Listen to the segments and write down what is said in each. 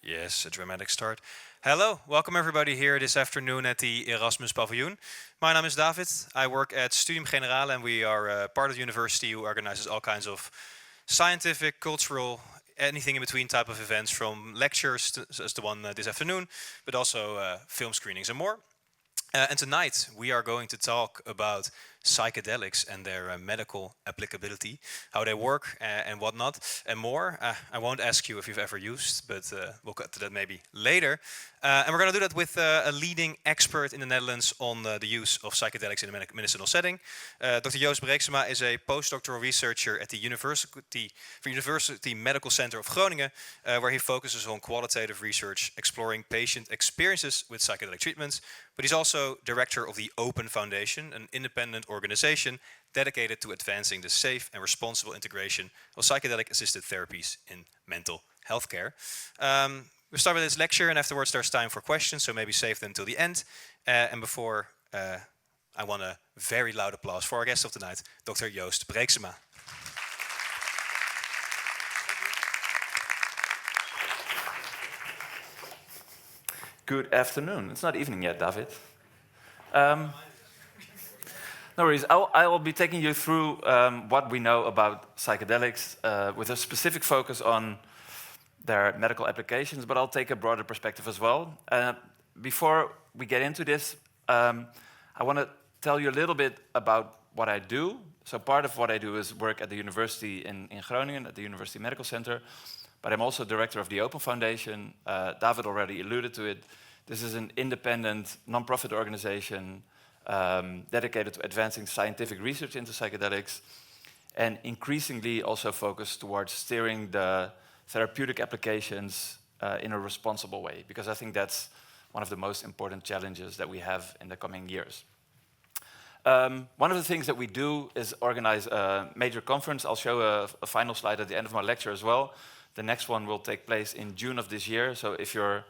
Yes, a dramatic start. Hello, welcome everybody here this afternoon at the Erasmus Pavilion. My name is David. I work at Studium Generale, and we are part of the university who organizes all kinds of scientific, cultural, anything in between type of events, from lectures as the one this afternoon, but also film screenings and more. And tonight we are going to talk about psychedelics and their medical applicability, how they work and whatnot, and more. I won't ask you if you've ever used, but we'll get to that maybe later. And we're going to do that with a leading expert in the Netherlands on the use of psychedelics in a medicinal setting. Dr. Joost Breeksema is a postdoctoral researcher at the University Medical Center of Groningen, where he focuses on qualitative research exploring patient experiences with psychedelic treatments. But he's also director of the OPEN Foundation, an independent organization dedicated to advancing the safe and responsible integration of psychedelic-assisted therapies in mental health care. We'll start with this lecture, and afterwards there's time for questions, so maybe save them till the end. And before, I want a very loud applause for our guest of tonight, Dr. Joost Breeksema. Good afternoon. It's not evening yet, David. No worries. I will be taking you through what we know about psychedelics with a specific focus on their medical applications, but I'll take a broader perspective as well. Before we get into this, I want to tell you a little bit about what I do. So part of what I do is work at the university in Groningen, at the University Medical Center, but I'm also director of the Open Foundation. David already alluded to it. This is an independent, non-profit organization dedicated to advancing scientific research into psychedelics, and increasingly also focused towards steering the therapeutic applications in a responsible way, because I think that's one of the most important challenges that we have in the coming years. One of the things that we do is organize a major conference. I'll show a final slide at the end of my lecture as well. The next one will take place in June of this year, so if you're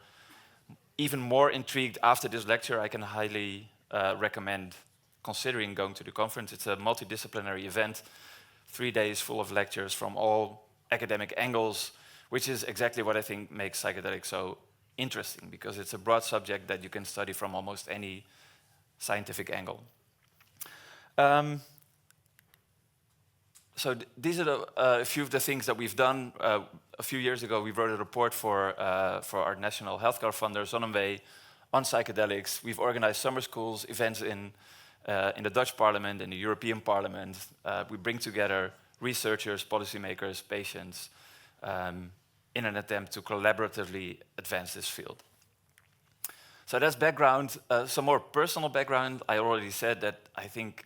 even more intrigued after this lecture, I can highly recommend considering going to the conference. It's a multidisciplinary event, 3 days full of lectures from all academic angles, which is exactly what I think makes psychedelics so interesting, because it's a broad subject that you can study from almost any scientific angle. So these are a few of the things that we've done. A few years ago, we wrote a report for our national healthcare funder, Zonnewe, on psychedelics. We've organized summer schools, events in the Dutch Parliament, in the European Parliament. We bring together researchers, policymakers, patients, in an attempt to collaboratively advance this field. So that's background. Some more personal background. I already said that I think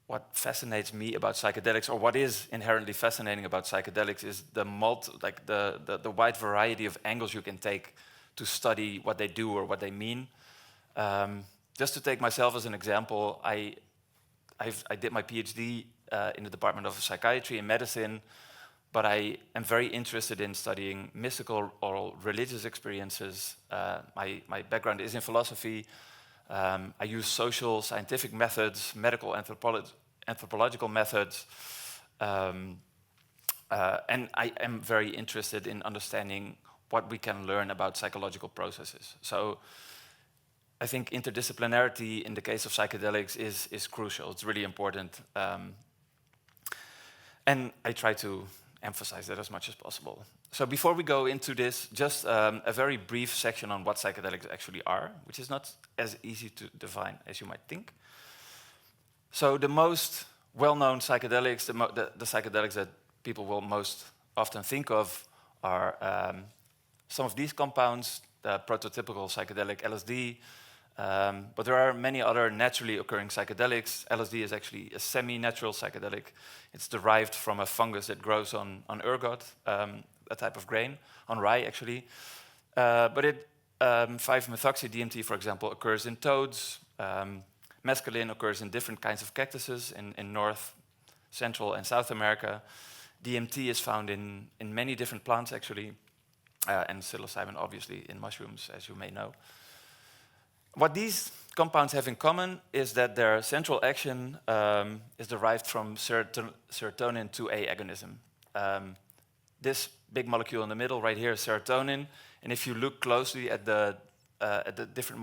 what fascinates me about psychedelics, or what is inherently fascinating about psychedelics, is the wide variety of angles you can take to study what they do or what they mean. Just to take myself as an example, I did my PhD in the Department of Psychiatry and Medicine, but I am very interested in studying mystical or religious experiences. My background is in philosophy. I use social scientific methods, medical anthropological methods, and I am very interested in understanding what we can learn about psychological processes. So I think interdisciplinarity in the case of psychedelics is crucial. It's really important. And I try to emphasize that as much as possible. So before we go into this, just a very brief section on what psychedelics actually are, which is not as easy to define as you might think. So the most well-known psychedelics, the psychedelics that people will most often think of are some of these compounds, the prototypical psychedelic LSD, but there are many other naturally occurring psychedelics. LSD is actually a semi-natural psychedelic. It's derived from a fungus that grows on ergot, a type of grain, on rye actually. But 5-methoxy-DMT, for example, occurs in toads. Mescaline occurs in different kinds of cactuses in North, Central, and South America. DMT is found in many different plants actually, and psilocybin obviously in mushrooms, as you may know. What these compounds have in common is that their central action is derived from serotonin 2A agonism. This big molecule in the middle right here is serotonin, And if you look closely at the different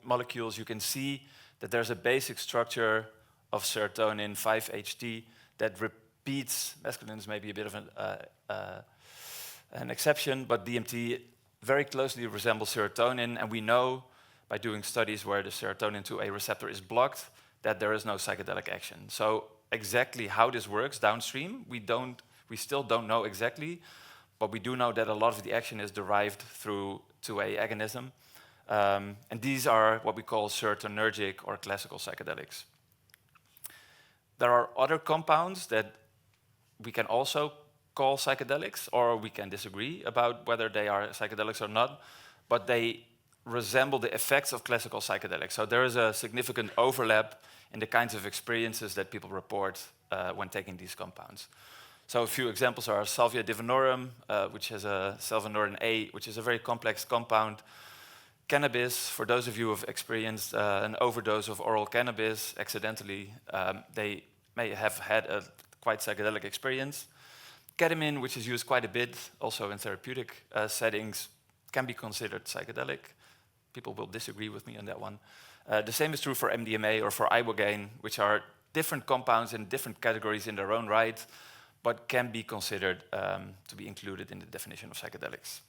molecules, you can see that there's a basic structure of serotonin 5-HT that repeats. Mescaline is maybe a bit of an exception, but DMT very closely resembles serotonin, and we know by doing studies where the serotonin 2A receptor is blocked that there is no psychedelic action. So exactly how this works downstream, we still don't know exactly, but we do know that a lot of the action is derived through 2A agonism. And these are what we call serotonergic or classical psychedelics. There are other compounds that we can also call psychedelics, or we can disagree about whether they are psychedelics or not, but they resemble the effects of classical psychedelics. So there is a significant overlap in the kinds of experiences that people report when taking these compounds. So a few examples are salvia divinorum, which has a salvinorin A, which is a very complex compound. Cannabis, for those of you who have experienced an overdose of oral cannabis accidentally, they may have had a quite psychedelic experience. Ketamine, which is used quite a bit, also in therapeutic settings, can be considered psychedelic. People will disagree with me on that one. The same is true for MDMA or for ibogaine, which are different compounds in different categories in their own right, but can be considered to be included in the definition of psychedelics.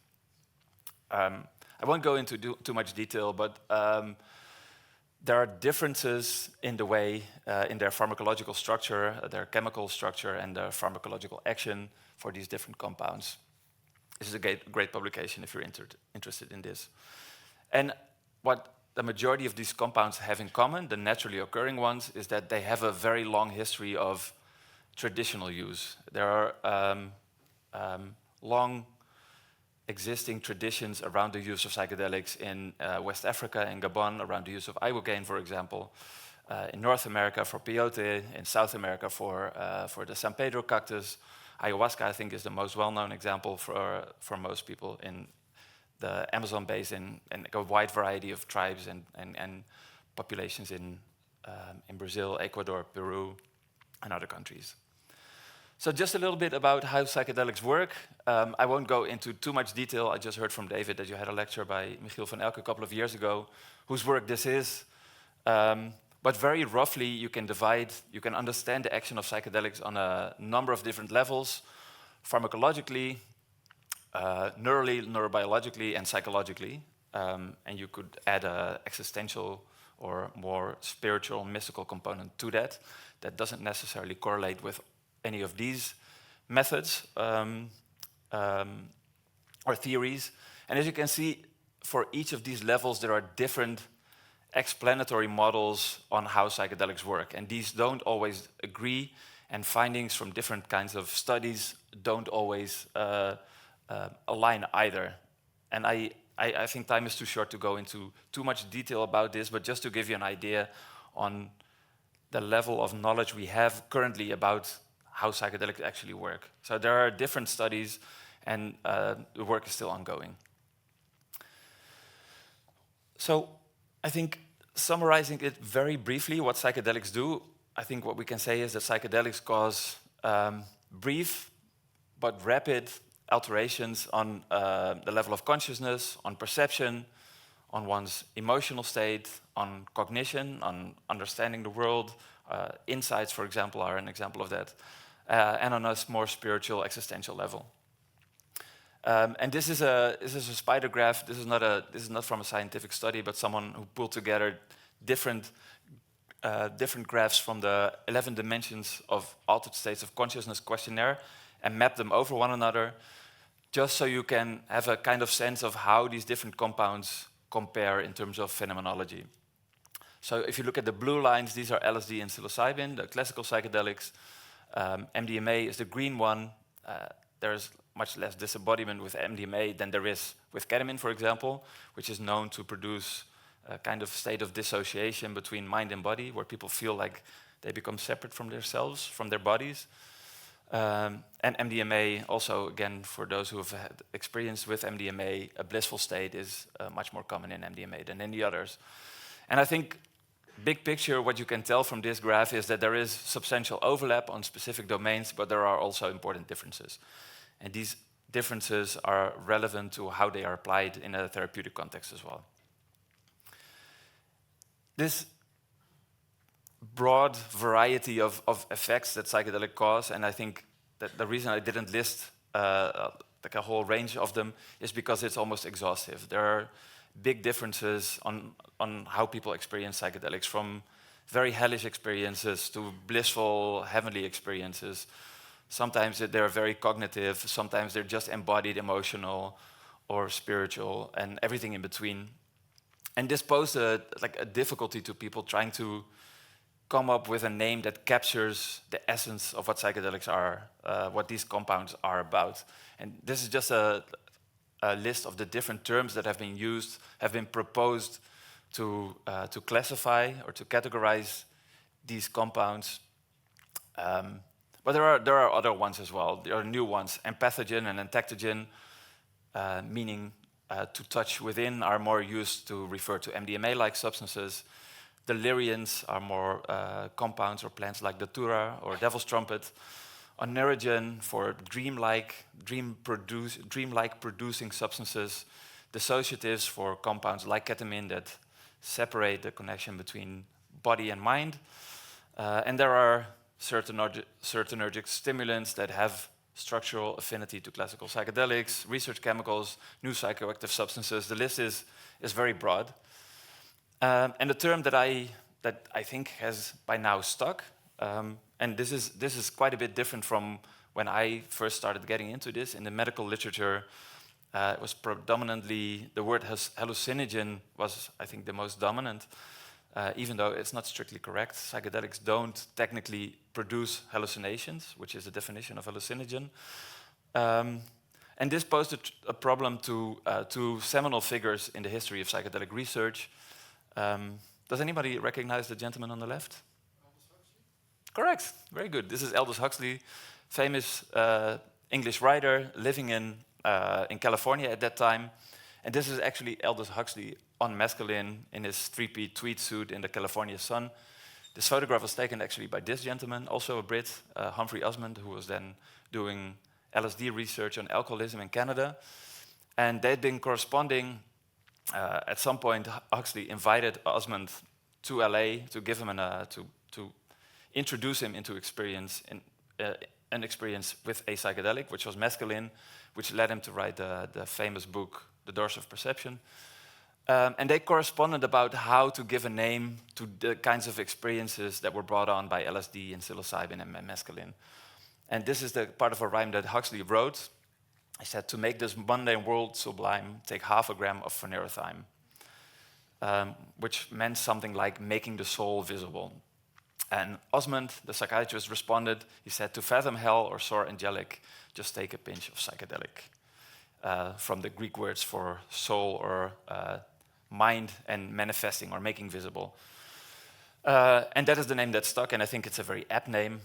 I won't go into too much detail, but there are differences in the way, in their pharmacological structure, their chemical structure, and their pharmacological action for these different compounds. This is a great publication if you're interested in this. And what the majority of these compounds have in common, the naturally occurring ones, is that they have a very long history of traditional use. There are long existing traditions around the use of psychedelics in West Africa, in Gabon, around the use of ibogaine, for example, in North America for peyote, in South America for the San Pedro cactus. Ayahuasca, I think, is the most well-known example for most people in the Amazon basin, and a wide variety of tribes and populations in Brazil, Ecuador, Peru, and other countries. So just a little bit about how psychedelics work. I won't go into too much detail. I just heard from David that you had a lecture by Michiel van Elke a couple of years ago, whose work this is. But very roughly, you can understand the action of psychedelics on a number of different levels: pharmacologically, neurally, neurobiologically, and psychologically. And you could add an existential or more spiritual, mystical component to that. That doesn't necessarily correlate with any of these methods or theories. And as you can see, for each of these levels, there are different explanatory models on how psychedelics work. And these don't always agree, and findings from different kinds of studies don't always align either. And I think time is too short to go into too much detail about this, but just to give you an idea on the level of knowledge we have currently about how psychedelics actually work. So there are different studies, and the work is still ongoing. So I think summarizing it very briefly, what psychedelics do, I think what we can say is that psychedelics cause brief but rapid alterations on the level of consciousness, on perception, on one's emotional state, on cognition, on understanding the world. Insights, for example, are an example of that. And on a more spiritual, existential level. And this is a spider graph. This is not from a scientific study, but someone who pulled together different graphs from the 11 dimensions of altered states of consciousness questionnaire and mapped them over one another, just so you can have a kind of sense of how these different compounds compare in terms of phenomenology. So if you look at the blue lines, these are LSD and psilocybin, the classical psychedelics. MDMA is the green one. There's much less disembodiment with MDMA than there is with ketamine, for example, which is known to produce a kind of state of dissociation between mind and body, where people feel like they become separate from themselves, from their bodies. And MDMA, also, again, for those who have had experience with MDMA, a blissful state is much more common in MDMA than in the others. And I think, big picture, what you can tell from this graph is that there is substantial overlap on specific domains, but there are also important differences. And these differences are relevant to how they are applied in a therapeutic context as well. This broad variety of effects that psychedelic cause, and I think that the reason I didn't list like a whole range of them is because it's almost exhaustive. There are big differences on how people experience psychedelics, from very hellish experiences to blissful, heavenly experiences. Sometimes they're very cognitive, sometimes they're just embodied emotional or spiritual, and everything in between. And this posed a difficulty to people trying to come up with a name that captures the essence of what psychedelics are, what these compounds are about. And this is just a list of the different terms that have been used, have been proposed to classify or to categorize these compounds. But there are other ones as well. There are new ones. Empathogen and entectogen, meaning to touch within, are more used to refer to MDMA-like substances. Delirians are more compounds or plants like datura or devil's trumpet. Oneirogen for dream-like producing substances. Dissociatives for compounds like ketamine that separate the connection between body and mind. And there are serotonergic stimulants that have structural affinity to classical psychedelics, research chemicals, new psychoactive substances. The list is very broad. And the term that I think has by now stuck, and this is quite a bit different from when I first started getting into this. In the medical literature, it was predominantly, the word hallucinogen was, I think, the most dominant, even though it's not strictly correct. Psychedelics don't technically produce hallucinations, which is the definition of hallucinogen. And this posed a problem to two seminal figures in the history of psychedelic research. Does anybody recognize the gentleman on the left? Aldous Huxley? Correct, very good. This is Aldous Huxley, famous English writer living in California at that time. And this is actually Aldous Huxley on mescaline in his three-piece tweed suit in the California sun. This photograph was taken actually by this gentleman, also a Brit, Humphrey Osmond, who was then doing LSD research on alcoholism in Canada. And they'd been corresponding. At some point, Huxley invited Osmond to LA to give him to introduce him into an experience with a psychedelic, which was mescaline, which led him to write the famous book, The Doors of Perception. And they corresponded about how to give a name to the kinds of experiences that were brought on by LSD and psilocybin and mescaline. And this is the part of a rhyme that Huxley wrote. He said, "To make this mundane world sublime, take 0.5 gram of phenerothime," which meant something like making the soul visible. And Osmond, the psychiatrist, responded. He said, "To fathom hell or soar angelic, just take a pinch of psychedelic," from the Greek words for soul or mind and manifesting or making visible. And that is the name that stuck, and I think it's a very apt name.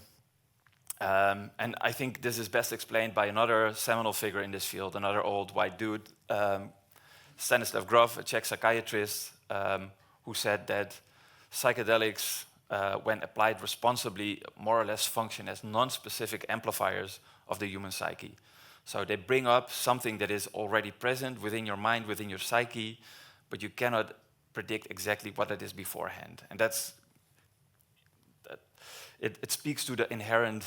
And I think this is best explained by another seminal figure in this field, another old white dude, Stanislav Grof, a Czech psychiatrist, who said that psychedelics, when applied responsibly, more or less function as non-specific amplifiers of the human psyche. So they bring up something that is already present within your mind, within your psyche, but you cannot predict exactly what it is beforehand. And it speaks to the inherent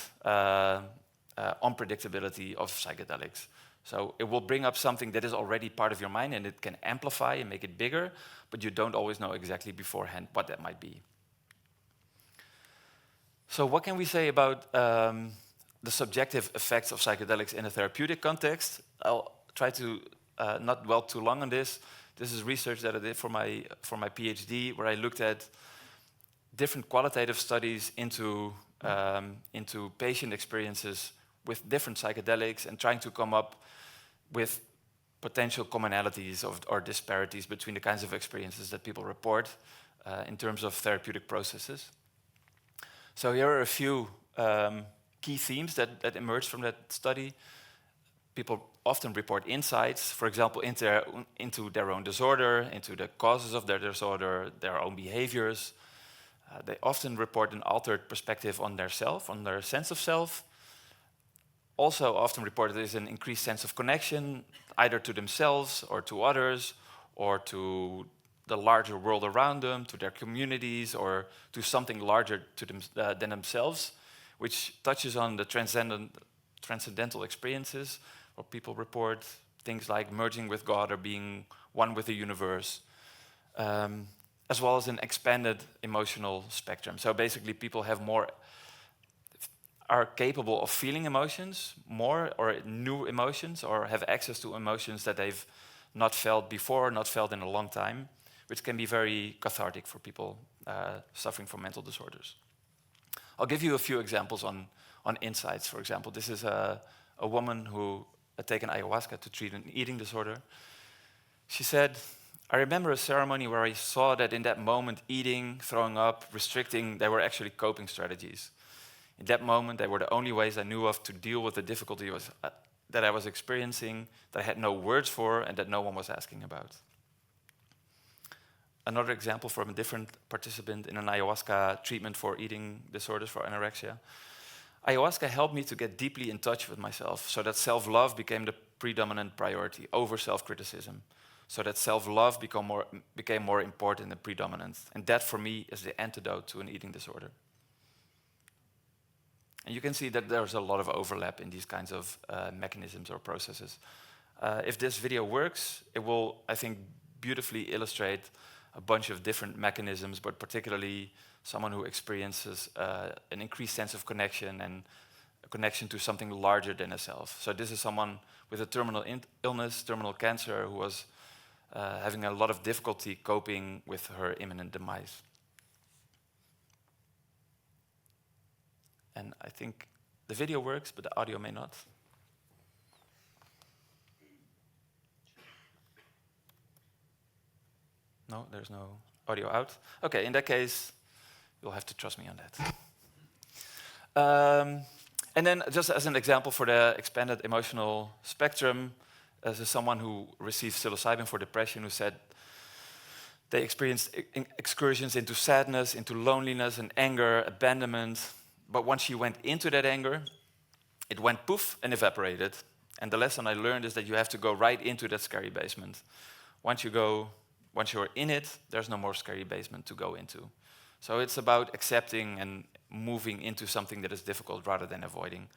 unpredictability of psychedelics. So it will bring up something that is already part of your mind, and it can amplify and make it bigger, but you don't always know exactly beforehand what that might be. So what can we say about the subjective effects of psychedelics in a therapeutic context? I'll try to not dwell too long on this. This is research that I did for my PhD, where I looked at different qualitative studies into patient experiences with different psychedelics and trying to come up with potential commonalities or disparities between the kinds of experiences that people report in terms of therapeutic processes. So here are a few key themes that emerged from that study. People often report insights, for example, into their own disorder, into the causes of their disorder, their own behaviors. They often report an altered perspective on their self, on their sense of self. also often reported is an increased sense of connection, either to themselves or to others, or to the larger world around them, to their communities, or to something larger to than themselves, which touches on the transcendental experiences, where people report things like merging with God or being one with the universe, as well as an expanded emotional spectrum. So basically, people are capable of feeling emotions more, or new emotions, or have access to emotions that they've not felt before, not felt in a long time, which can be very cathartic for people suffering from mental disorders. I'll give you a few examples on insights. For example, this is a woman who had taken ayahuasca to treat an eating disorder. She said, "I remember a ceremony where I saw that in that moment, eating, throwing up, restricting, they were actually coping strategies. In that moment, they were the only ways I knew of to deal with the difficulty that I was experiencing, that I had no words for, and that no one was asking about." Another example from a different participant in an ayahuasca treatment for eating disorders, for anorexia. "Ayahuasca helped me to get deeply in touch with myself, so that self-love became the predominant priority over self-criticism, so that self-love became more important and predominant. And that, for me, is the antidote to an eating disorder." And you can see that there's a lot of overlap in these kinds of mechanisms or processes. If this video works, it will, I think, beautifully illustrate a bunch of different mechanisms, but particularly someone who experiences an increased sense of connection and a connection to something larger than herself. So this is someone with a terminal illness, terminal cancer, who was having a lot of difficulty coping with her imminent demise. And I think the video works, but the audio may not. No, there's no audio out. Okay, in that case, you'll have to trust me on that. And then just as an example for the expanded emotional spectrum, as someone who received psilocybin for depression, who said they experienced excursions into sadness, into loneliness and anger, abandonment. But once she went into that anger, it went poof and evaporated. And the lesson I learned is that you have to go right into that scary basement. Once you're in it, there's no more scary basement to go into. So it's about accepting and moving into something that is difficult rather than avoiding.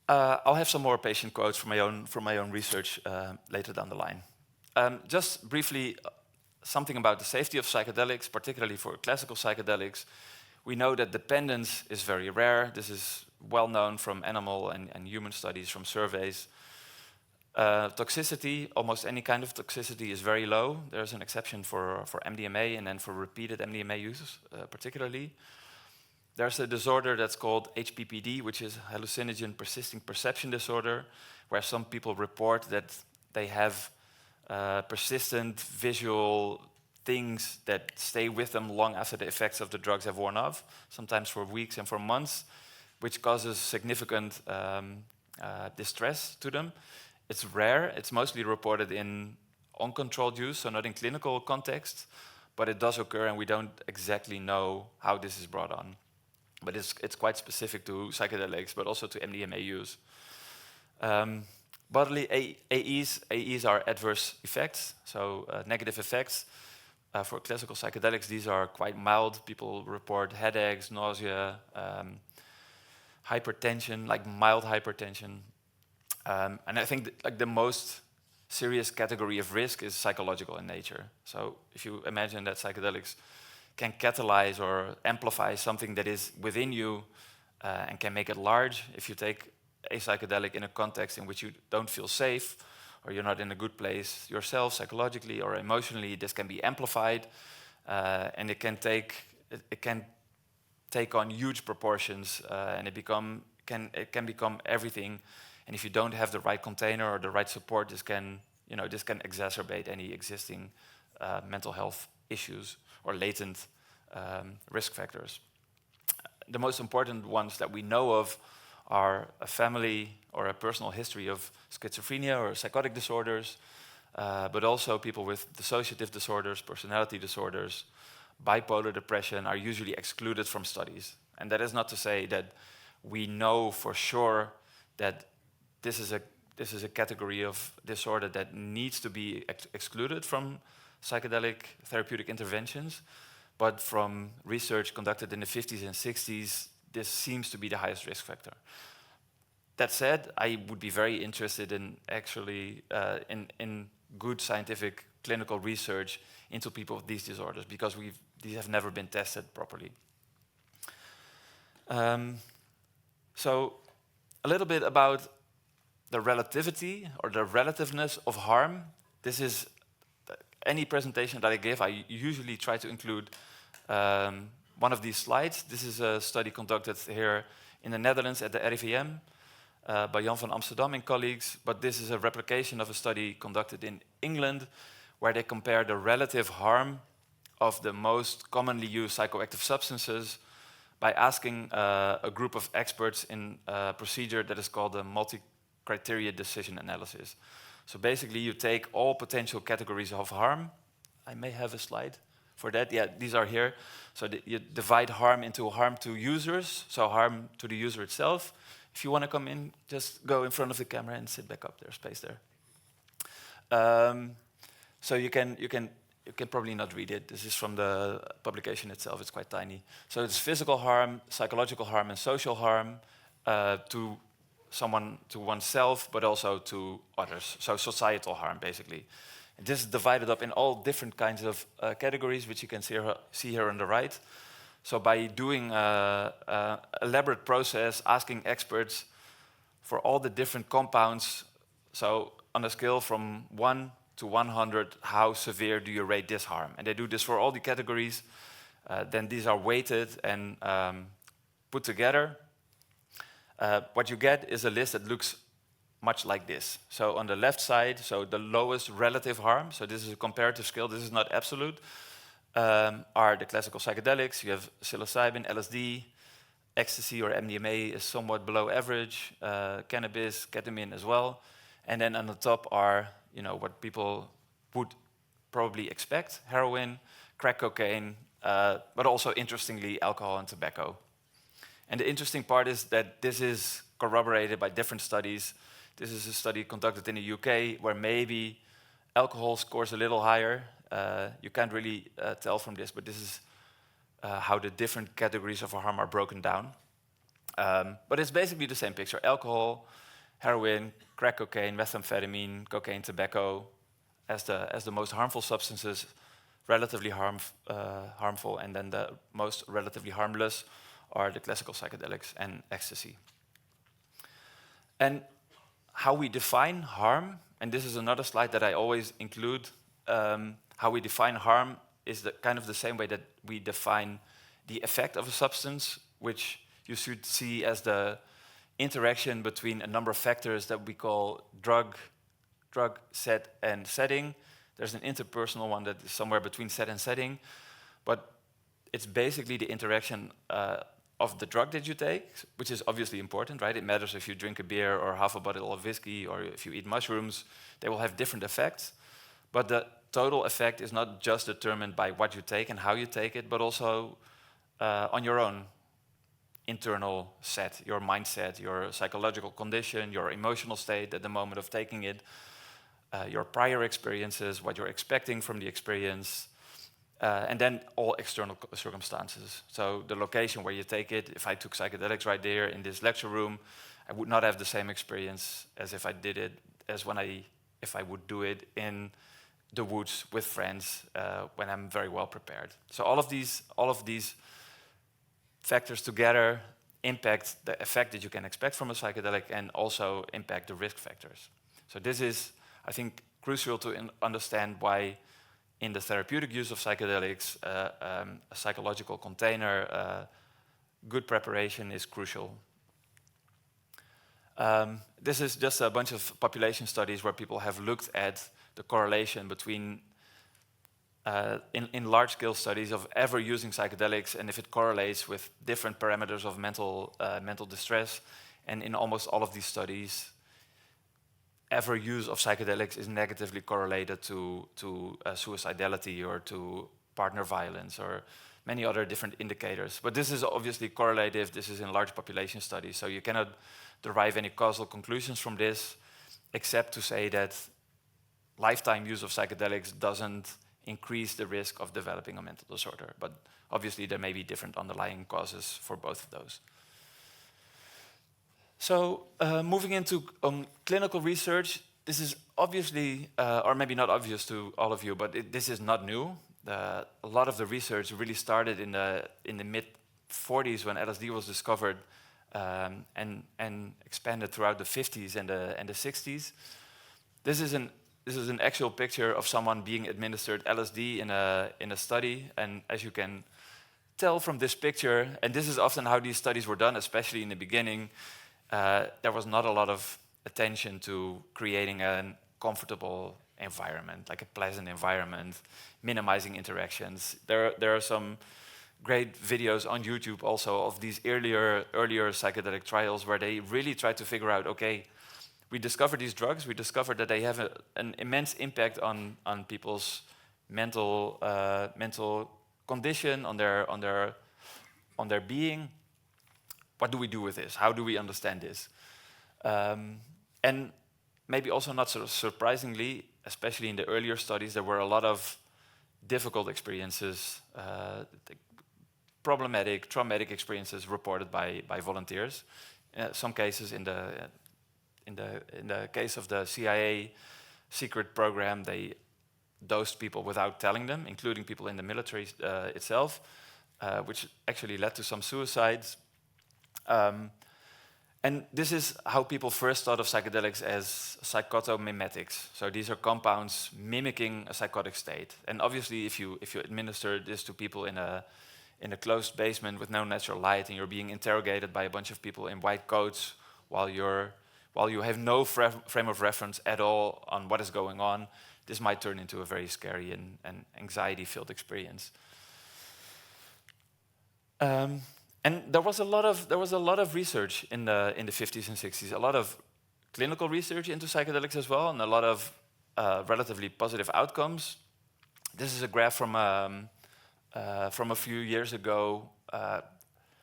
I'll have some more patient quotes from my own research later down the line. Just briefly, something about the safety of psychedelics, particularly for classical psychedelics. We know that dependence is very rare. This is well known from animal and human studies, from surveys. Toxicity, almost any kind of toxicity, is very low. There's an exception for MDMA and then for repeated MDMA use, particularly. There's a disorder that's called HPPD, which is hallucinogen persisting perception disorder, where some people report that they have persistent visual things that stay with them long after the effects of the drugs have worn off, sometimes for weeks and for months, which causes significant distress to them. It's rare. It's mostly reported in uncontrolled use, so not in clinical context, but it does occur, and we don't exactly know how this is brought on. But it's quite specific to psychedelics, but also to MDMA use. Bodily AEs are adverse effects, so negative effects. For classical psychedelics, these are quite mild. People report headaches, nausea, hypertension, like mild hypertension. And I think the most serious category of risk is psychological in nature. So if you imagine that psychedelics can catalyze or amplify something that is within you and can make it large, if you take a psychedelic in a context in which you don't feel safe, or you're not in a good place yourself, psychologically or emotionally, this can be amplified, and it can take on huge proportions, and it can become everything. And if you don't have the right container or the right support, this can exacerbate any existing mental health issues or latent risk factors. The most important ones that we know of are a family or a personal history of schizophrenia or psychotic disorders, but also people with dissociative disorders, personality disorders, bipolar depression are usually excluded from studies. And that is not to say that we know for sure that this is a category of disorder that needs to be excluded from psychedelic therapeutic interventions. But from research conducted in the 50s and 60s, this seems to be the highest risk factor. That said, I would be very interested in actually in good scientific clinical research into people with these disorders, because these have never been tested properly. So a little bit about the relativity or the relativeness of harm. This is any presentation that I give, I usually try to include one of these slides. This is a study conducted here in the Netherlands at the RIVM by Jan van Amsterdam and colleagues, but this is a replication of a study conducted in England where they compare the relative harm of the most commonly used psychoactive substances by asking a group of experts in a procedure that is called a multi-criteria decision analysis. So basically you take all potential categories of harm. I may have a slide for that. Yeah, these are here. So you divide harm into harm to users, so harm to the user itself. If you want to come in, just go in front of the camera and sit back up. There's space there. So you can probably not read it. This is from the publication itself. It's quite tiny. So it's physical harm, psychological harm, and social harm to someone, to oneself, but also to others. So societal harm, basically. And this is divided up in all different kinds of categories, which you can see here on the right. So by doing an elaborate process, asking experts for all the different compounds, so on a scale from 1 to 100, how severe do you rate this harm? And they do this for all the categories. Then these are weighted and put together. What you get is a list that looks much like this. So on the left side, so the lowest relative harm, so this is a comparative scale, this is not absolute, are the classical psychedelics. You have psilocybin, LSD, ecstasy or MDMA is somewhat below average, cannabis, ketamine as well. And then on the top are, you know, what people would probably expect, heroin, crack cocaine, but also interestingly, alcohol and tobacco. And the interesting part is that this is corroborated by different studies. This is a study conducted in the UK where maybe alcohol scores a little higher. You can't really tell from this, but this is how the different categories of harm are broken down. But it's basically the same picture. Alcohol, heroin, crack cocaine, methamphetamine, cocaine, tobacco as the most harmful substances, relatively harmful, and then the most relatively harmless are the classical psychedelics and ecstasy. And how we define harm, and this is another slide that I always include, how we define harm is kind of the same way that we define the effect of a substance, which you should see as the interaction between a number of factors that we call drug, set, and setting. There's an interpersonal one that is somewhere between set and setting, but it's basically the interaction of the drug that you take, which is obviously important, right? It matters if you drink a beer or half a bottle of whiskey or if you eat mushrooms, they will have different effects. But the total effect is not just determined by what you take and how you take it, but also on your own internal set, your mindset, your psychological condition, your emotional state at the moment of taking it, your prior experiences, what you're expecting from the experience, and then all external circumstances. So the location where you take it, if I took psychedelics right there in this lecture room, I would not have the same experience as if I did it, as if I would do it in the woods with friends when I'm very well prepared. So all of these factors together impact the effect that you can expect from a psychedelic and also impact the risk factors. So this is, I think, crucial to understand why in the therapeutic use of psychedelics, a psychological container, good preparation is crucial. This is just a bunch of population studies where people have looked at the correlation between, in large-scale studies of ever using psychedelics and if it correlates with different parameters of mental distress. And in almost all of these studies, ever use of psychedelics is negatively correlated to suicidality or to partner violence or many other different indicators. But this is obviously correlative. This is in large population studies, so you cannot derive any causal conclusions from this, except to say that lifetime use of psychedelics doesn't increase the risk of developing a mental disorder. But obviously there may be different underlying causes for both of those. So moving into clinical research, this is obviously, or maybe not obvious to all of you, but this is not new. A lot of the research really started in the mid-40s when LSD was discovered, and expanded throughout the 50s and the 60s. This is an actual picture of someone being administered LSD in a study, and as you can tell from this picture, and this is often how these studies were done, especially in the beginning, there was not a lot of attention to creating a comfortable environment, like a pleasant environment, minimizing interactions. There are some great videos on YouTube also of these earlier psychedelic trials where they really tried to figure out, okay, we discovered these drugs, we discovered that they have an immense impact on people's mental condition, on their being. What do we do with this? How do we understand this? And maybe also not so surprisingly, especially in the earlier studies, there were a lot of difficult experiences, problematic, traumatic experiences reported by volunteers. Some cases, in the case of the CIA secret program, they dosed people without telling them, including people in the military itself, which actually led to some suicides. And this is how people first thought of psychedelics as psychotomimetics. So these are compounds mimicking a psychotic state. And obviously, if you administer this to people in a closed basement with no natural light, and you're being interrogated by a bunch of people in white coats while you have no frame of reference at all on what is going on, this might turn into a very scary and anxiety-filled experience. And there was a lot of research in the 50s and 60s, a lot of clinical research into psychedelics as well, and a lot of relatively positive outcomes. This is a graph from a few years ago,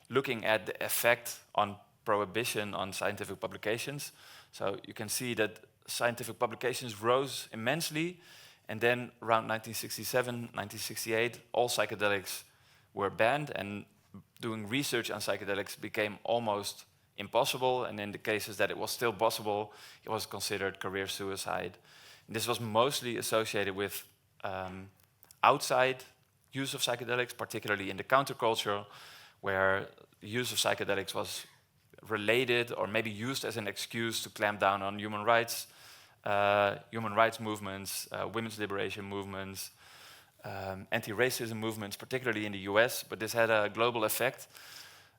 looking at the effect on prohibition on scientific publications. So you can see that scientific publications rose immensely, and then around 1967, 1968, all psychedelics were banned, and doing research on psychedelics became almost impossible, and in the cases that it was still possible, it was considered career suicide. And this was mostly associated with outside use of psychedelics, particularly in the counterculture, where the use of psychedelics was related or maybe used as an excuse to clamp down on human rights movements, women's liberation movements, anti-racism movements, particularly in the US, but this had a global effect.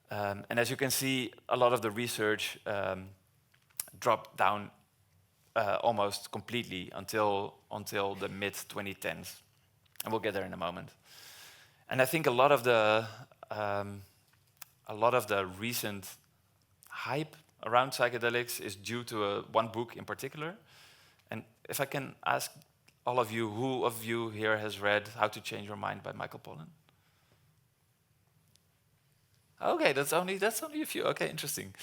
And as you can see, a lot of the research dropped down almost completely until the mid-2010s. And we'll get there in a moment. And I think a lot of the recent hype around psychedelics is due to one book in particular. And if I can ask all of you, who of you here has read How to Change Your Mind by Michael Pollan? Okay, that's only a few. Okay, interesting.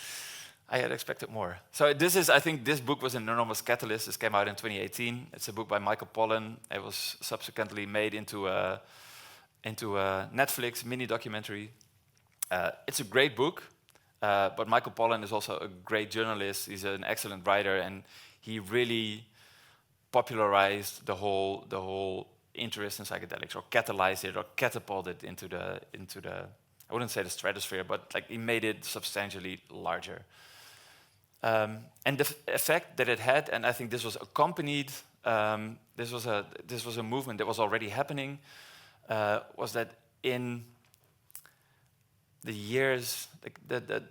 I had expected more. So I think this book was an enormous catalyst. This came out in 2018. It's a book by Michael Pollan. It was subsequently made into a Netflix mini documentary. It's a great book, but Michael Pollan is also a great journalist. He's an excellent writer, and he really popularized the whole interest in psychedelics, or catalyzed it, or catapulted it into the I wouldn't say the stratosphere, but like he made it substantially larger. And the effect that it had, and I think this was accompanied, this was a movement that was already happening, was that in the years, the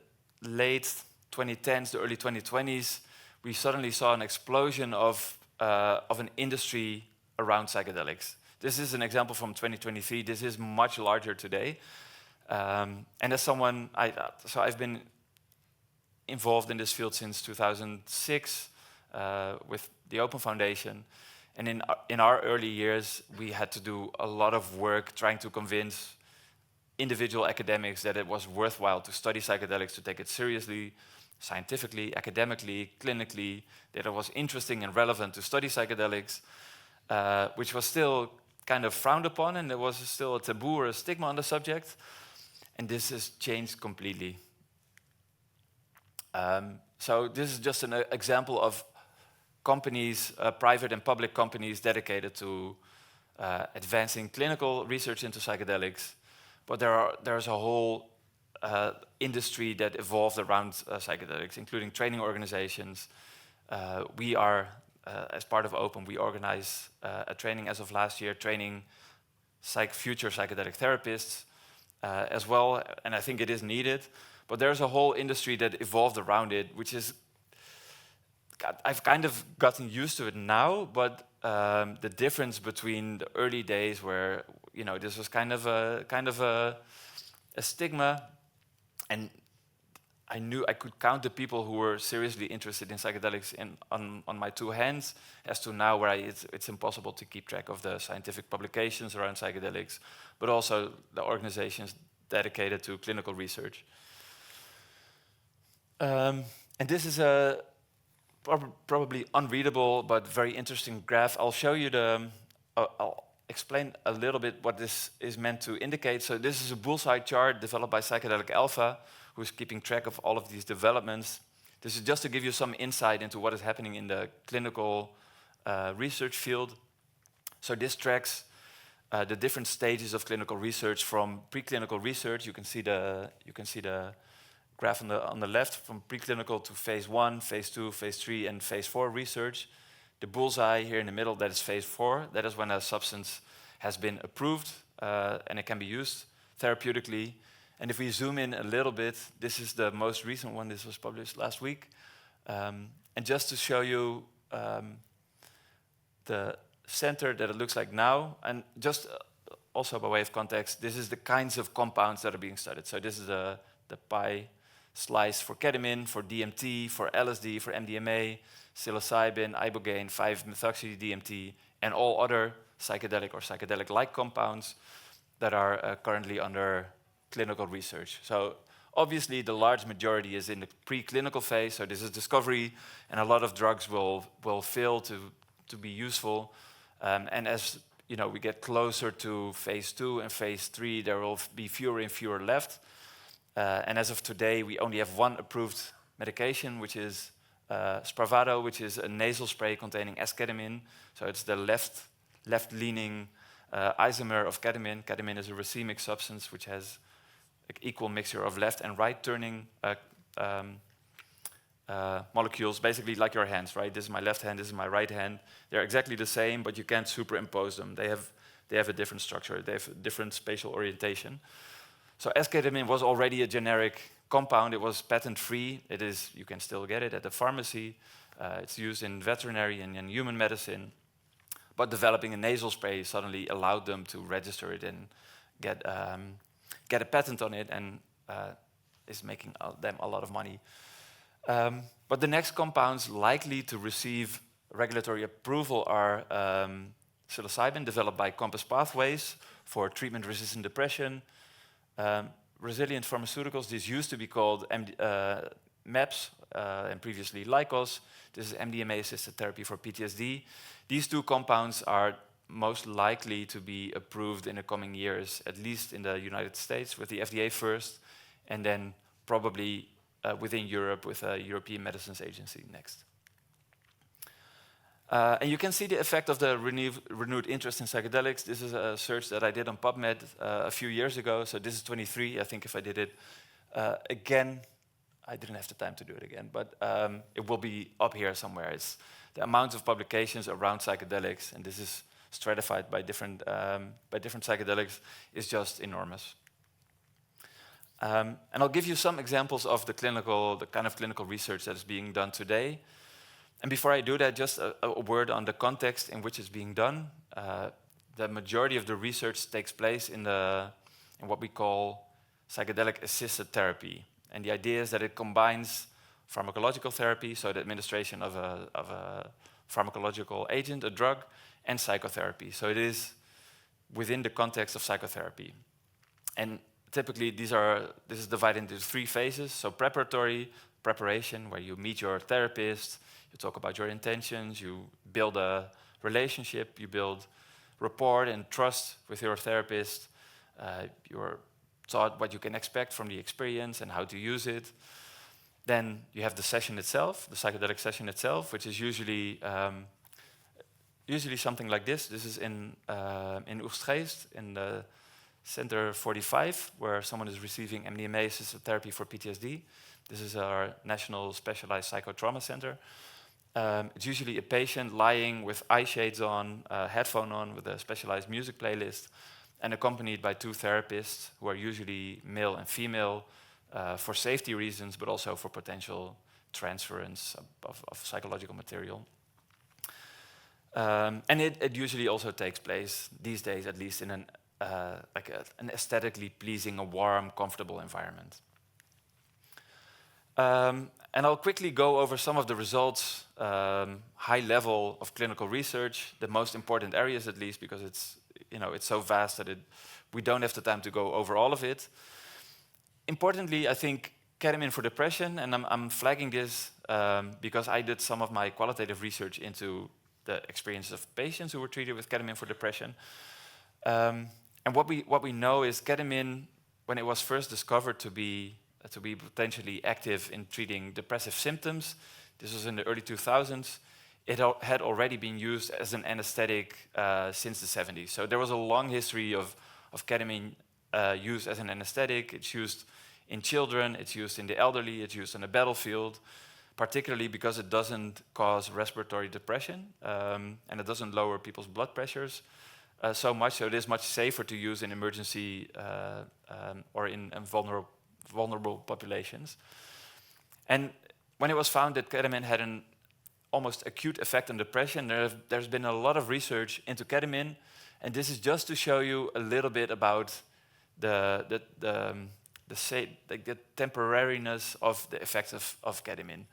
late 2010s, the early 2020s, we suddenly saw an explosion of an industry around psychedelics. This is an example from 2023. This is much larger today. And as someone, I've been involved in this field since 2006 with the Open Foundation. And in our early years, we had to do a lot of work trying to convince individual academics that it was worthwhile to study psychedelics, to take it seriously, scientifically, academically, clinically, that it was interesting and relevant to study psychedelics, which was still kind of frowned upon, and there was still a taboo or a stigma on the subject. And this has changed completely. So this is just an example of companies, private and public companies dedicated to advancing clinical research into psychedelics. But there's a whole industry that evolved around psychedelics, including training organizations. We are, as part of OPEN, we organize a training as of last year, training future psychedelic therapists as well, and I think it is needed. But there's a whole industry that evolved around it, which is, I've kind of gotten used to it now, but the difference between the early days where, you know, this was kind of a stigma, and I knew I could count the people who were seriously interested in psychedelics on my two hands, as to now where it's impossible to keep track of the scientific publications around psychedelics, but also the organizations dedicated to clinical research. And this is a probably unreadable but very interesting graph. I'll show you I'll explain a little bit what this is meant to indicate. So this is a bullseye chart developed by Psychedelic Alpha, who's keeping track of all of these developments. This is just to give you some insight into what is happening in the clinical research field. So this tracks the different stages of clinical research from preclinical research. You can see the graph on the left, from preclinical to phase 1, phase 2, phase 3, and phase 4 research. The bullseye here in the middle, that is phase 4. That is when a substance has been approved and it can be used therapeutically. And if we zoom in a little bit, this is the most recent one. This was published last week. And just to show you the center that it looks like now, and just also by way of context, this is the kinds of compounds that are being studied. So this is the pie slice for ketamine, for DMT, for LSD, for MDMA, psilocybin, ibogaine, 5-methoxy-DMT, and all other psychedelic or psychedelic-like compounds that are currently under clinical research. So obviously the large majority is in the preclinical phase, so this is discovery, and a lot of drugs will fail to be useful. And as you know, we get closer to phase 2 and phase 3, there will be fewer and fewer left. And as of today, we only have one approved medication, which is Spravato, which is a nasal spray containing S-ketamine. So it's the left-leaning isomer of ketamine. Ketamine is a racemic substance which has an equal mixture of left and right-turning molecules, basically like your hands, right? This is my left hand, this is my right hand. They're exactly the same, but you can't superimpose them. They have a different structure. They have a different spatial orientation. So S-ketamine was already a generic compound. It was patent-free. You can still get it at the pharmacy. It's used in veterinary and in human medicine. But developing a nasal spray suddenly allowed them to register it and get a patent on it, and is making them a lot of money. But the next compounds likely to receive regulatory approval are psilocybin, developed by Compass Pathways for treatment-resistant depression. Resilient pharmaceuticals, this used to be called MAPS and previously Lykos. This is MDMA-assisted therapy for PTSD. These two compounds are most likely to be approved in the coming years, at least in the United States with the FDA first, and then probably within Europe with the European Medicines Agency next. And you can see the effect of the renewed interest in psychedelics. This is a search that I did on PubMed a few years ago. So this is 23. I think if I did it again, I didn't have the time to do it again, but it will be up here somewhere. It's the amount of publications around psychedelics, and this is stratified by different psychedelics, is just enormous. And I'll give you some examples of the kind of clinical research that is being done today. And before I do that, just a word on the context in which it's being done. The majority of the research takes place in what we call psychedelic-assisted therapy. And the idea is that it combines pharmacological therapy, so the administration of a pharmacological agent, a drug, and psychotherapy. So it is within the context of psychotherapy. And typically, this is divided into 3 phases. So preparation, where you meet your therapist, you talk about your intentions, you build a relationship, you build rapport and trust with your therapist. You're taught what you can expect from the experience and how to use it. Then you have the session itself, the psychedelic session itself, which is usually something like this. This is in Oostgeest, in the Center 45, where someone is receiving MDMA-assisted therapy for PTSD. This is our National Specialized Psychotrauma Center. It's usually a patient lying with eye shades on, headphone on, with a specialized music playlist, and accompanied by 2 therapists, who are usually male and female, for safety reasons, but also for potential transference of psychological material. And it usually also takes place, these days at least, in an aesthetically pleasing, a warm, comfortable environment. And I'll quickly go over some of the results, high level of clinical research, the most important areas at least, because it's so vast that we don't have the time to go over all of it. Importantly, I think ketamine for depression, and I'm flagging this because I did some of my qualitative research into the experiences of patients who were treated with ketamine for depression. And what we know is ketamine, when it was first discovered to be potentially active in treating depressive symptoms, this was in the early 2000s, it had already been used as an anesthetic since the 70s. So there was a long history of ketamine used as an anesthetic. It's used in children, it's used in the elderly, it's used on the battlefield, particularly because it doesn't cause respiratory depression, and it doesn't lower people's blood pressures so much, so it is much safer to use in emergency or in vulnerable populations. And when it was found that ketamine had an almost acute effect on depression, there's been a lot of research into ketamine, and this is just to show you a little bit about the temporariness of the effects of ketamine.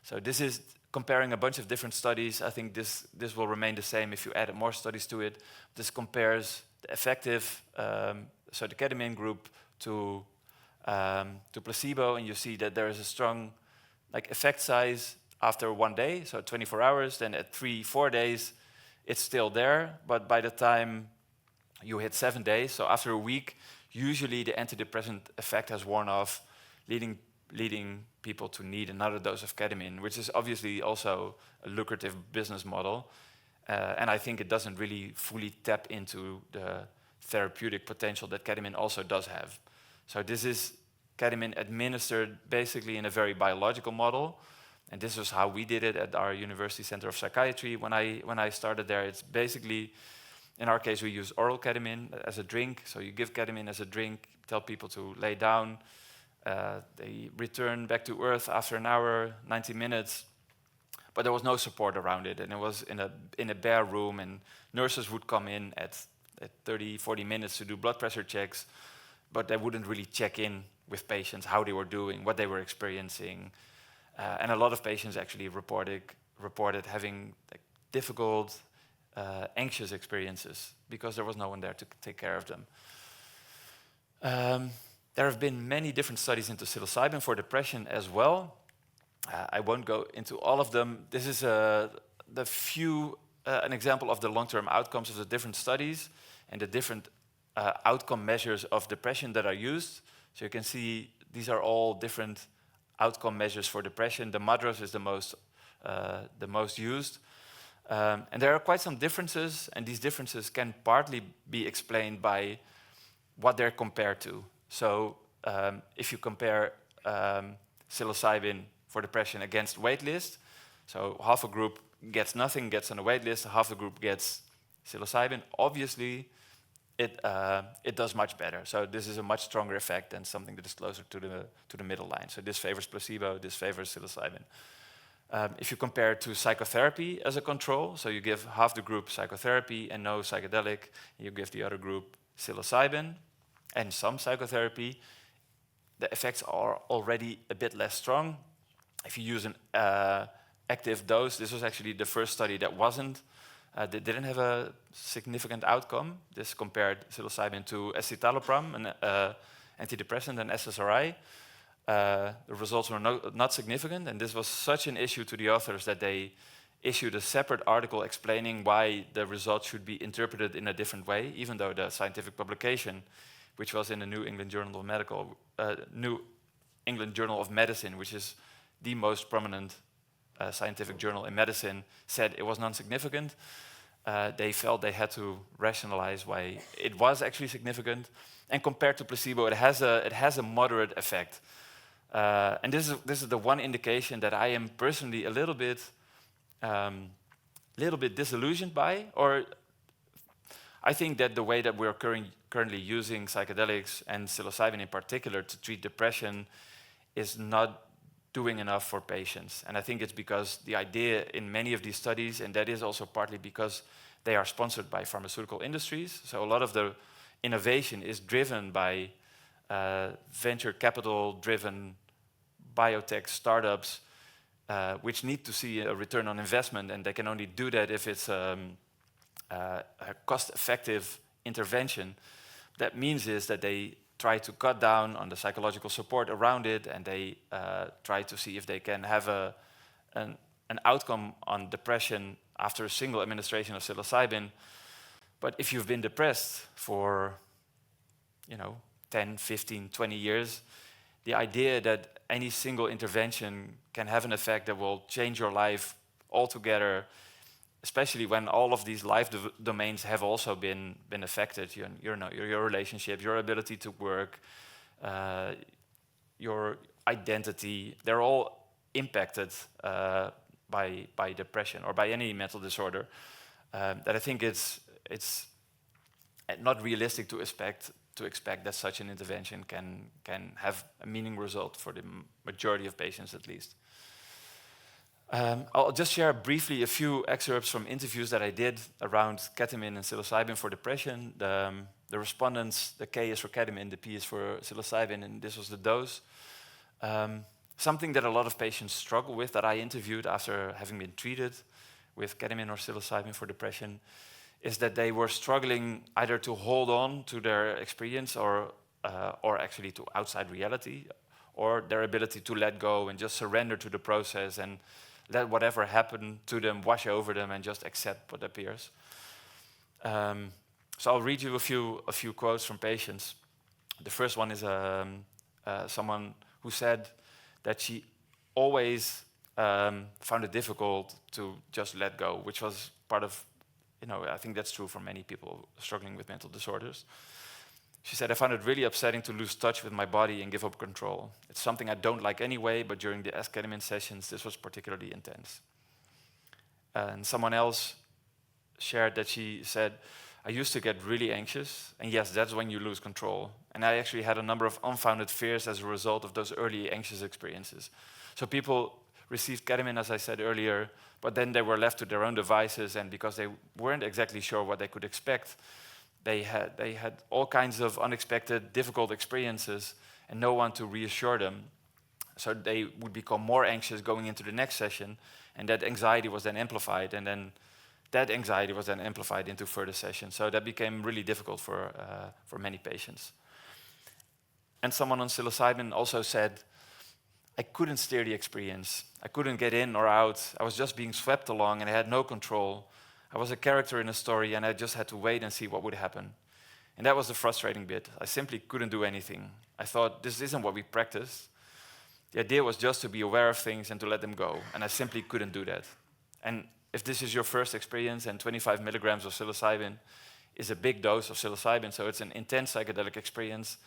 So this is comparing a bunch of different studies. I think this will remain the same if you add more studies to it. This compares the effective, so the ketamine group to placebo, and you see that there is a strong effect size after 1 day, so 24 hours. Then at 3-4 days, it's still there, but by the time you hit 7 days, so after a week, usually the antidepressant effect has worn off, leading people to need another dose of ketamine, which is obviously also a lucrative business model. And I think it doesn't really fully tap into the therapeutic potential that ketamine also does have. So this is ketamine administered basically in a very biological model. And this was how we did it at our University Center of Psychiatry. When I started there, it's basically, in our case, we use oral ketamine as a drink. So you give ketamine as a drink, tell people to lay down. They return back to Earth after an hour, 90 minutes. But there was no support around it. And it was in a bare room, and nurses would come in at 30, 40 minutes to do blood pressure checks. But they wouldn't really check in with patients, how they were doing, what they were experiencing. And a lot of patients actually reported having difficult, anxious experiences because there was no one there to take care of them. There have been many different studies into psilocybin for depression as well. I won't go into all of them. This is an example of the long-term outcomes of the different studies and the different outcome measures of depression that are used. So you can see these are all different outcome measures for depression. The MADRS is the most used. And there are quite some differences, and these differences can partly be explained by what they're compared to. So if you compare psilocybin for depression against waitlist, so half a group gets nothing, gets on a waitlist, half a group gets psilocybin, obviously it does much better. So this is a much stronger effect than something that is closer to the middle line. So this favors placebo, this favors psilocybin. If you compare it to psychotherapy as a control, so you give half the group psychotherapy and no psychedelic, and you give the other group psilocybin and some psychotherapy, the effects are already a bit less strong. If you use an active dose, this was actually the first study that they didn't have a significant outcome. This compared psilocybin to escitalopram, an antidepressant and SSRI. The results were not significant, and this was such an issue to the authors that they issued a separate article explaining why the results should be interpreted in a different way, even though the scientific publication, which was in the New England Journal of Medicine, which is the most prominent scientific journal in medicine, said it was non-significant. They felt they had to rationalize why it was actually significant, and compared to placebo, it has a moderate effect. And this is the one indication that I am personally a little bit disillusioned by, or I think that the way that we're currently using psychedelics and psilocybin in particular to treat depression is not doing enough for patients. And I think it's because the idea in many of these studies, and that is also partly because they are sponsored by pharmaceutical industries, so a lot of the innovation is driven by venture capital-driven biotech startups, which need to see a return on investment, and they can only do that if it's a cost-effective intervention. That means is that they try to cut down on the psychological support around it, and they try to see if they can have an outcome on depression after a single administration of psilocybin. But if you've been depressed for 10, 15, 20 years, the idea that any single intervention can have an effect that will change your life altogether, especially when all of these life domains have also been affected, your relationship, your ability to work, your identity, they're all impacted by depression or by any mental disorder, that I think it's not realistic to expect that such an intervention can have a meaning result for the majority of patients, at least. I'll just share briefly a few excerpts from interviews that I did around ketamine and psilocybin for depression. The respondents, the K is for ketamine, the P is for psilocybin, and this was the dose. Something that a lot of patients struggle with that I interviewed after having been treated with ketamine or psilocybin for depression is that they were struggling either to hold on to their experience or actually to outside reality, or their ability to let go and just surrender to the process and let whatever happened to them wash over them and just accept what appears. So I'll read you a few quotes from patients. The first one is someone who said that she always found it difficult to just let go, which was part of, I think that's true for many people struggling with mental disorders. She said, I found it really upsetting to lose touch with my body and give up control. It's something I don't like anyway, but during the esketamine sessions, this was particularly intense. And someone else shared that she said, I used to get really anxious, and yes, that's when you lose control. And I actually had a number of unfounded fears as a result of those early anxious experiences. So people received ketamine, as I said earlier, but then they were left to their own devices, and because they weren't exactly sure what they could expect, they had all kinds of unexpected, difficult experiences and no one to reassure them. So they would become more anxious going into the next session, and that anxiety was then amplified, and then that anxiety was then amplified into further sessions. So that became really difficult for many patients. And someone on psilocybin also said, I couldn't steer the experience. I couldn't get in or out. I was just being swept along and I had no control. I was a character in a story and I just had to wait and see what would happen. And that was the frustrating bit. I simply couldn't do anything. I thought, this isn't what we practice. The idea was just to be aware of things and to let them go. And I simply couldn't do that. And if this is your first experience, and 25 milligrams of psilocybin is a big dose of psilocybin, so it's an intense psychedelic experience,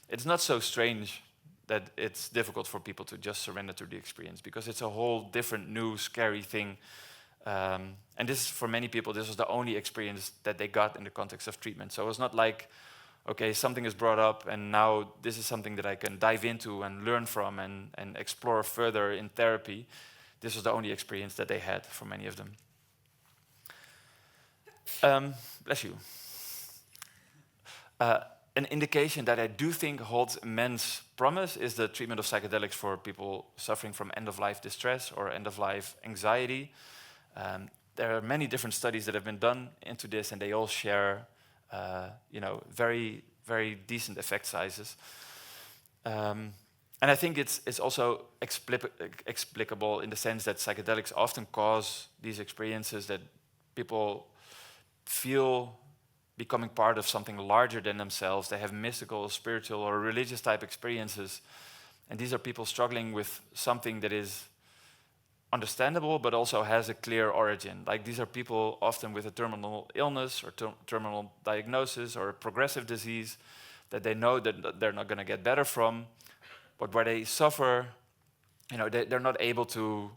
it's not so strange that it's difficult for people to just surrender to the experience, because it's a whole different, new, scary thing. And this, for many people, this was the only experience that they got in the context of treatment. So it was not like, okay, something is brought up and now this is something that I can dive into and learn from and explore further in therapy. This was the only experience that they had for many of them. Bless you. An indication that I do think holds immense promise is the treatment of psychedelics for people suffering from end-of-life distress or end-of-life anxiety. There are many different studies that have been done into this, and they all share, very, very decent effect sizes. And I think it's also explicable in the sense that psychedelics often cause these experiences that people feel becoming part of something larger than themselves. They have mystical, spiritual, or religious type experiences. And these are people struggling with something that is understandable, but also has a clear origin. Like, these are people often with a terminal illness or terminal diagnosis or a progressive disease that they know that they're not going to get better from, but where they suffer, they're not able to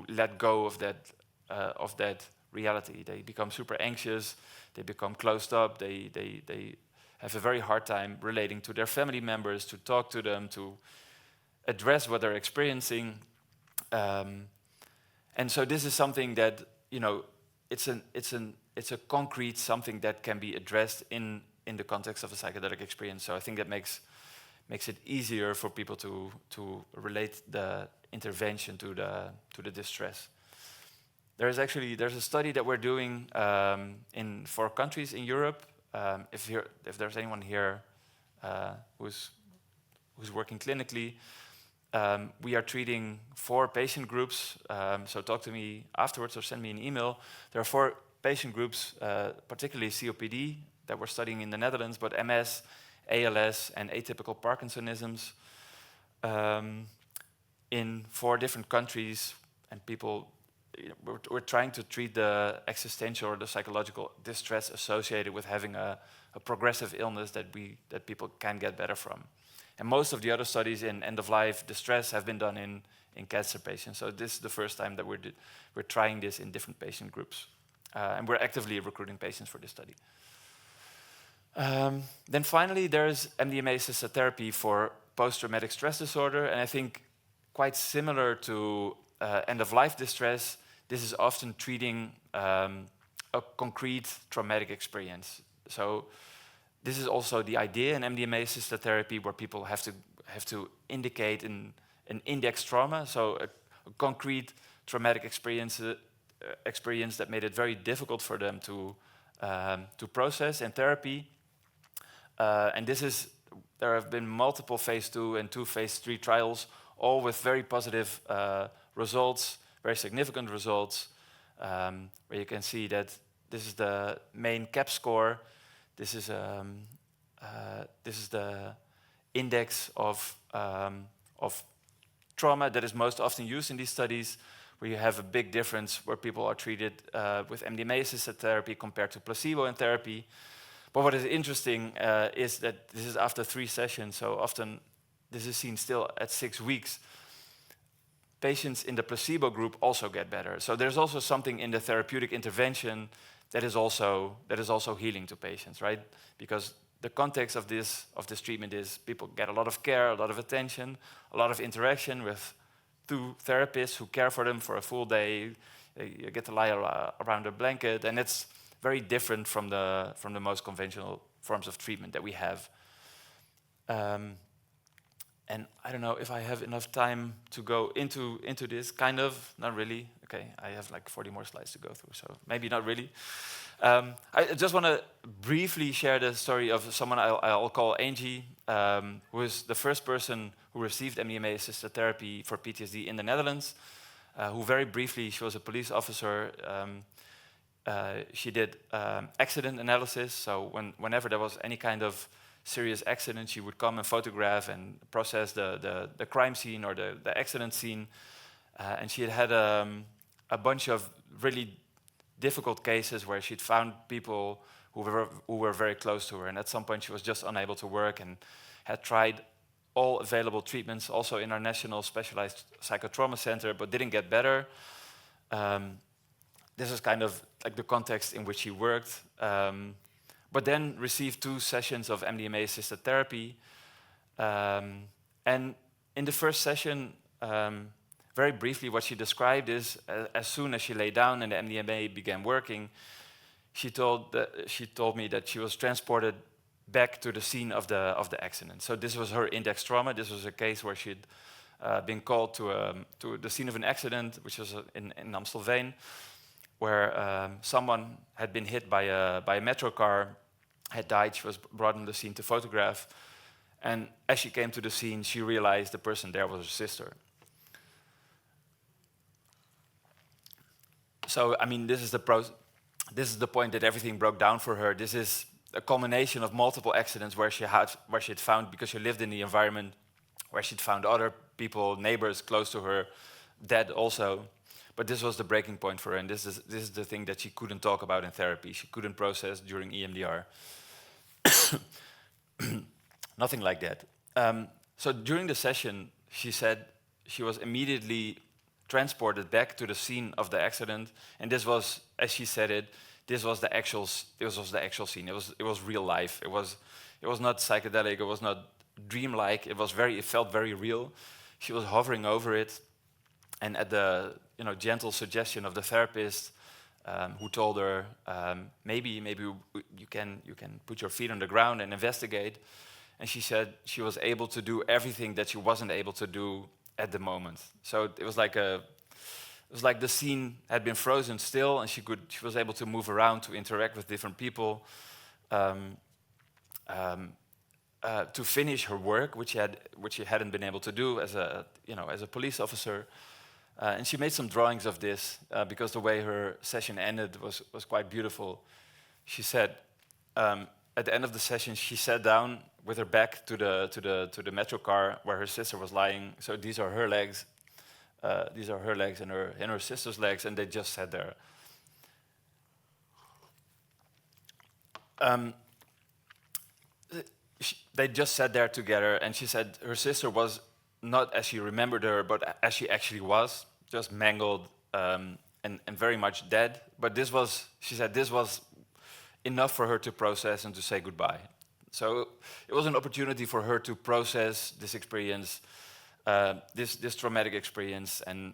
let go of that reality. They become super anxious, they become closed up, they have a very hard time relating to their family members, to talk to them, to address what they're experiencing. And so this is something that, it's a concrete something that can be addressed in the context of a psychedelic experience. So I think that makes it easier for people to relate the intervention to the distress. There's a study that we're doing in 4 countries in Europe. If there's anyone here who's working clinically, we are treating 4 patient groups. So talk to me afterwards or send me an email. There are 4 patient groups, particularly COPD, that we're studying in the Netherlands, but MS, ALS, and atypical Parkinsonisms in 4 different countries. And people, we're trying to treat the existential or the psychological distress associated with having a progressive illness that people can get better from. And most of the other studies in end-of-life distress have been done in cancer patients. So this is the first time that we're trying this in different patient groups. And we're actively recruiting patients for this study. Then finally, there's MDMA-assisted therapy for post-traumatic stress disorder. And I think quite similar to end-of-life distress, this is often treating a concrete traumatic experience. So this is also the idea in MDMA-assisted therapy, where people have to indicate an index trauma, so a concrete traumatic experience that made it very difficult for them to process in therapy. And there have been multiple phase 2 and 2 phase 3 trials, all with very positive results, very significant results, where you can see that this is the main CAP score. This is the index of trauma that is most often used in these studies, where you have a big difference where people are treated with MDMA-assisted therapy compared to placebo in therapy. But what is interesting is that this is after 3 sessions, so often this is seen still at 6 weeks. Patients in the placebo group also get better. So there's also something in the therapeutic intervention that is also healing to patients, right? Because the context of this treatment is people get a lot of care, a lot of attention, a lot of interaction with 2 therapists who care for them for a full day. You get to lie around a blanket, and it's very different from the most conventional forms of treatment that we have. And I don't know if I have enough time to go into this, kind of, not really. Okay, I have like 40 more slides to go through, so maybe not really. I just want to briefly share the story of someone I'll call Angie, who is the first person who received MDMA-assisted therapy for PTSD in the Netherlands, who very briefly, she was a police officer. She did accident analysis, so whenever there was any kind of serious accident, she would come and photograph and process the crime scene or the accident scene. And she had a bunch of really difficult cases where she'd found people who were very close to her. And at some point she was just unable to work and had tried all available treatments, also in our national specialized psychotrauma center, but didn't get better. This is kind of like the context in which she worked. But then received 2 sessions of MDMA-assisted therapy. And in the first session, very briefly, what she described is, as soon as she lay down and the MDMA began working, she told me that she was transported back to the scene of the accident. So this was her index trauma. This was a case where she'd been called to the scene of an accident, which was in Amstelveen, where someone had been hit by a metro car, had died. She was brought on the scene to photograph. And as she came to the scene, she realized the person there was her sister. So, I mean, this is the point that everything broke down for her. This is a culmination of multiple accidents where she'd found, because she lived in the environment, where she'd found other people, neighbors close to her, dead also. But this was the breaking point for her, and this is the thing that she couldn't talk about in therapy. She couldn't process during EMDR. Nothing like that. So during the session, she said she was immediately transported back to the scene of the accident, and this was, as she said it, this was the actual scene. It was real life. It was not psychedelic. It was not dreamlike. It felt very real. She was hovering over it, and at the gentle suggestion of the therapist, who told her, maybe you can put your feet on the ground and investigate. And she said she was able to do everything that she wasn't able to do at the moment. So it was like the scene had been frozen still, and she was able to move around, to interact with different people, to finish her work, which she hadn't been able to do as a police officer. And she made some drawings of this because the way her session ended was quite beautiful. She said, at the end of the session, she sat down with her back to the metro car where her sister was lying. So these are her legs. These are her legs and her sister's legs, and they just sat there. They just sat there together, and she said her sister was not as she remembered her, but as she actually was, just mangled and very much dead. But she said this was enough for her to process and to say goodbye. So it was an opportunity for her to process this experience, this traumatic experience, and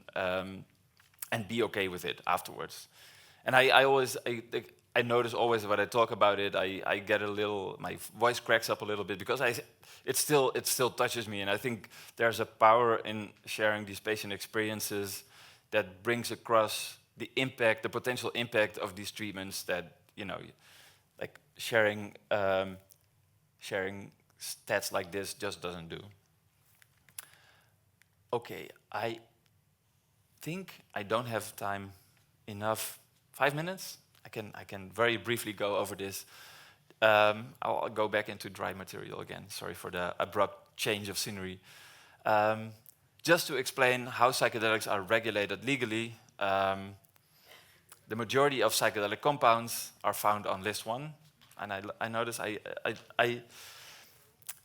be okay with it afterwards. And I notice always when I talk about it, I get my voice cracks up a little bit because it still touches me, and I think there's a power in sharing these patient experiences that brings across the potential impact of these treatments that like sharing stats like this just doesn't do. Okay, I think I don't have time enough. 5 minutes? I can very briefly go over this. I'll go back into dry material again. Sorry for the abrupt change of scenery. Just to explain how psychedelics are regulated legally, the majority of psychedelic compounds are found on list 1. And I notice I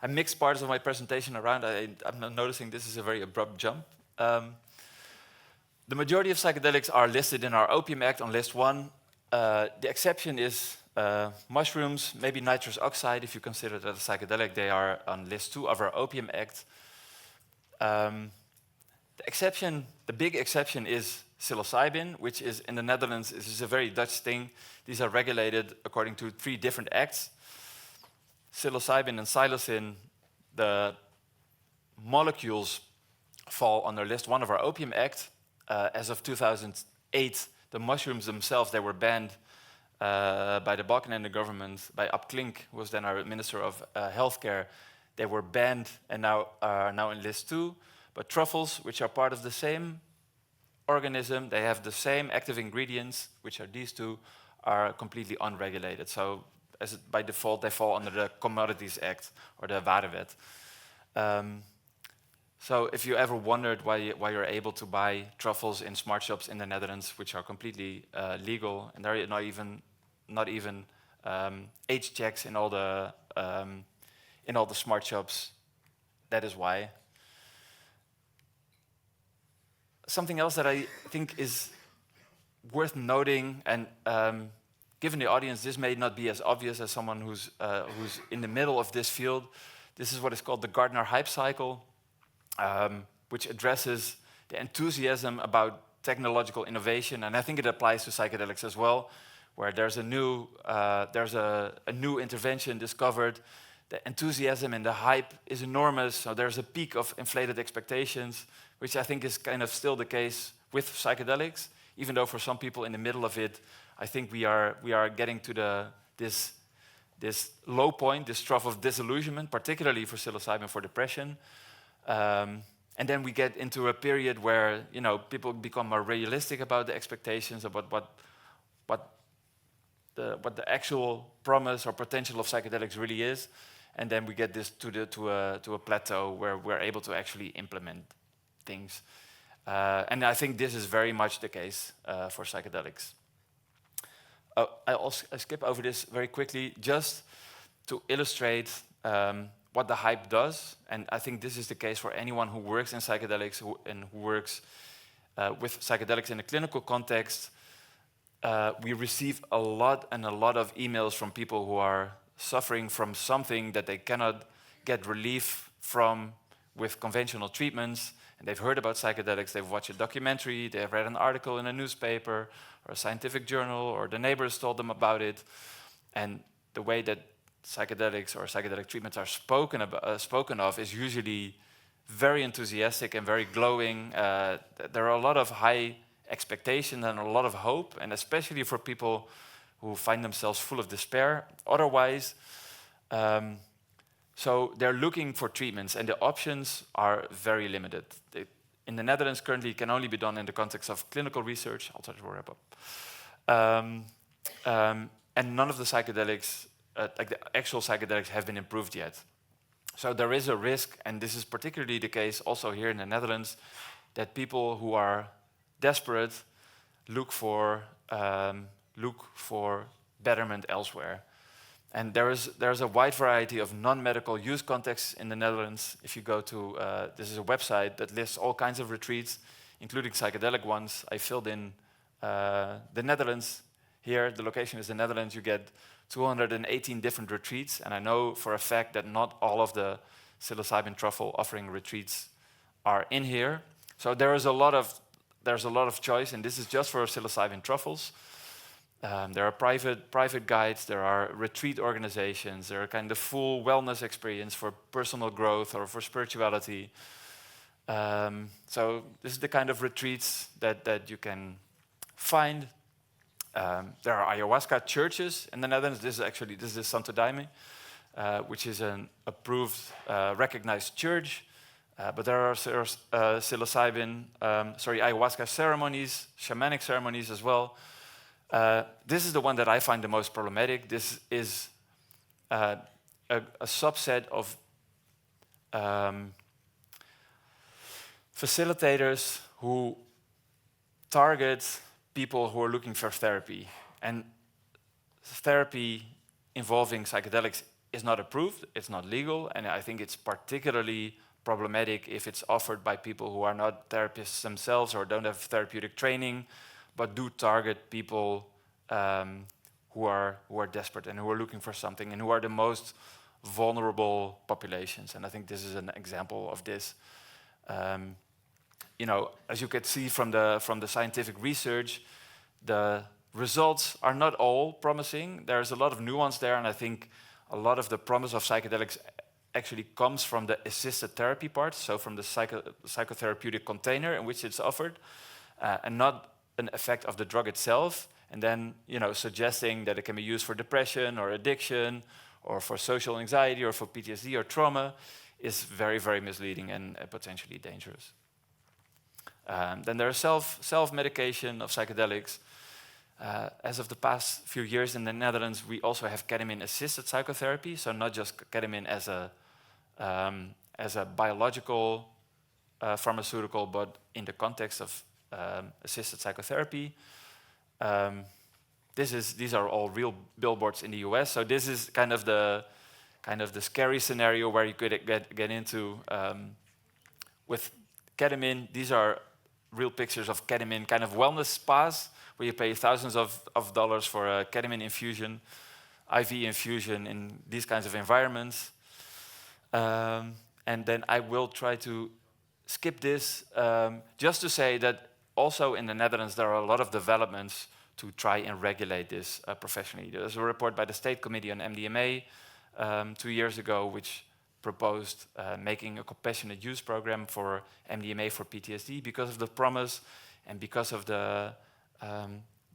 mixed parts of my presentation around. I'm noticing this is a very abrupt jump. The majority of psychedelics are listed in our Opium Act on list 1. The exception is mushrooms, maybe nitrous oxide, if you consider that a psychedelic. They are on list 2 of our Opium Act. The big exception is psilocybin, which is in the Netherlands. This is a very Dutch thing. These are regulated according to 3 different acts. Psilocybin and psilocin, the molecules fall under list 1 of our Opium Act. As of 2008, the mushrooms themselves, they were banned by the Balkenende government, by Ab Klink, who was then our Minister of Healthcare. They were banned and are now in list 2. But truffles, which are part of the same organism, they have the same active ingredients, which are these 2, are completely unregulated. So by default, they fall under the Commodities Act or the Warewet. So if you ever wondered why you're able to buy truffles in smart shops in the Netherlands, which are completely legal, and there are not even age checks in all the smart shops, that is why. Something else that I think is worth noting, and given the audience, this may not be as obvious as someone who's in the middle of this field. This is what is called the Gardner hype cycle, which addresses the enthusiasm about technological innovation, and I think it applies to psychedelics as well, where there's a new intervention discovered. The enthusiasm and the hype is enormous, so there's a peak of inflated expectations, which I think is kind of still the case with psychedelics, even though for some people in the middle of it, I think we are getting to this this low point, this trough of disillusionment, particularly for psilocybin for depression. And then we get into a period where people become more realistic about the expectations about what the actual promise or potential of psychedelics really is, and then we get this to a plateau where we're able to actually implement things. And I think this is very much the case for psychedelics. I skip over this very quickly just to illustrate what the hype does, and I think this is the case for anyone who works in psychedelics who works with psychedelics in a clinical context. We receive a lot of emails from people who are suffering from something that they cannot get relief from with conventional treatments, and they've heard about psychedelics, they've watched a documentary, they've read an article in a newspaper or a scientific journal, or the neighbors told them about it, and the way that psychedelics or psychedelic treatments are spoken of is usually very enthusiastic and very glowing. There are a lot of high expectations and a lot of hope, and especially for people who find themselves full of despair otherwise. So they're looking for treatments, and the options are very limited. In the Netherlands, currently, it can only be done in the context of clinical research. I'll try to wrap up. And none of the psychedelics, like the actual psychedelics, have been improved yet. So there is a risk, and this is particularly the case also here in the Netherlands, that people who are desperate look for betterment elsewhere. And there's a wide variety of non-medical use contexts in the Netherlands. If you go to, this is a website that lists all kinds of retreats, including psychedelic ones. I filled in the Netherlands here. The location is the Netherlands. You get 218 different retreats, and I know for a fact that not all of the psilocybin truffle offering retreats are in here. So there's a lot of choice, and this is just for psilocybin truffles. There are private guides, there are retreat organizations, there are kind of full wellness experience for personal growth or for spirituality. So this is the kind of retreats that you can find. There are ayahuasca churches in the Netherlands. This is Santo Daime, which is an approved, recognized church. But there are ayahuasca ceremonies, shamanic ceremonies as well. This is the one that I find the most problematic. This is a subset of facilitators who target people who are looking for therapy. And therapy involving psychedelics is not approved, it's not legal, and I think it's particularly problematic if it's offered by people who are not therapists themselves or don't have therapeutic training, but do target people who are desperate and who are looking for something and who are the most vulnerable populations. And I think this is an example of this. As you can see from the scientific research, the results are not all promising. There's a lot of nuance there, and I think a lot of the promise of psychedelics actually comes from the assisted therapy part, so from the psychotherapeutic container in which it's offered, and not an effect of the drug itself, and then suggesting that it can be used for depression or addiction or for social anxiety or for PTSD or trauma is very, very misleading and potentially dangerous. Then there's self-medication of psychedelics. As of the past few years in the Netherlands, we also have ketamine-assisted psychotherapy, so not just ketamine as a biological pharmaceutical, but in the context of assisted psychotherapy. These are all real billboards in the US. So this is kind of the scary scenario where you could get into with ketamine. These are real pictures of ketamine kind of wellness spas where you pay thousands of dollars for a ketamine infusion, IV infusion in these kinds of environments. And then I will try to skip this just to say that also in the Netherlands there are a lot of developments to try and regulate this professionally. There's a report by the State Committee on MDMA 2 years ago which proposed making a compassionate use program for MDMA for PTSD because of the promise and because of the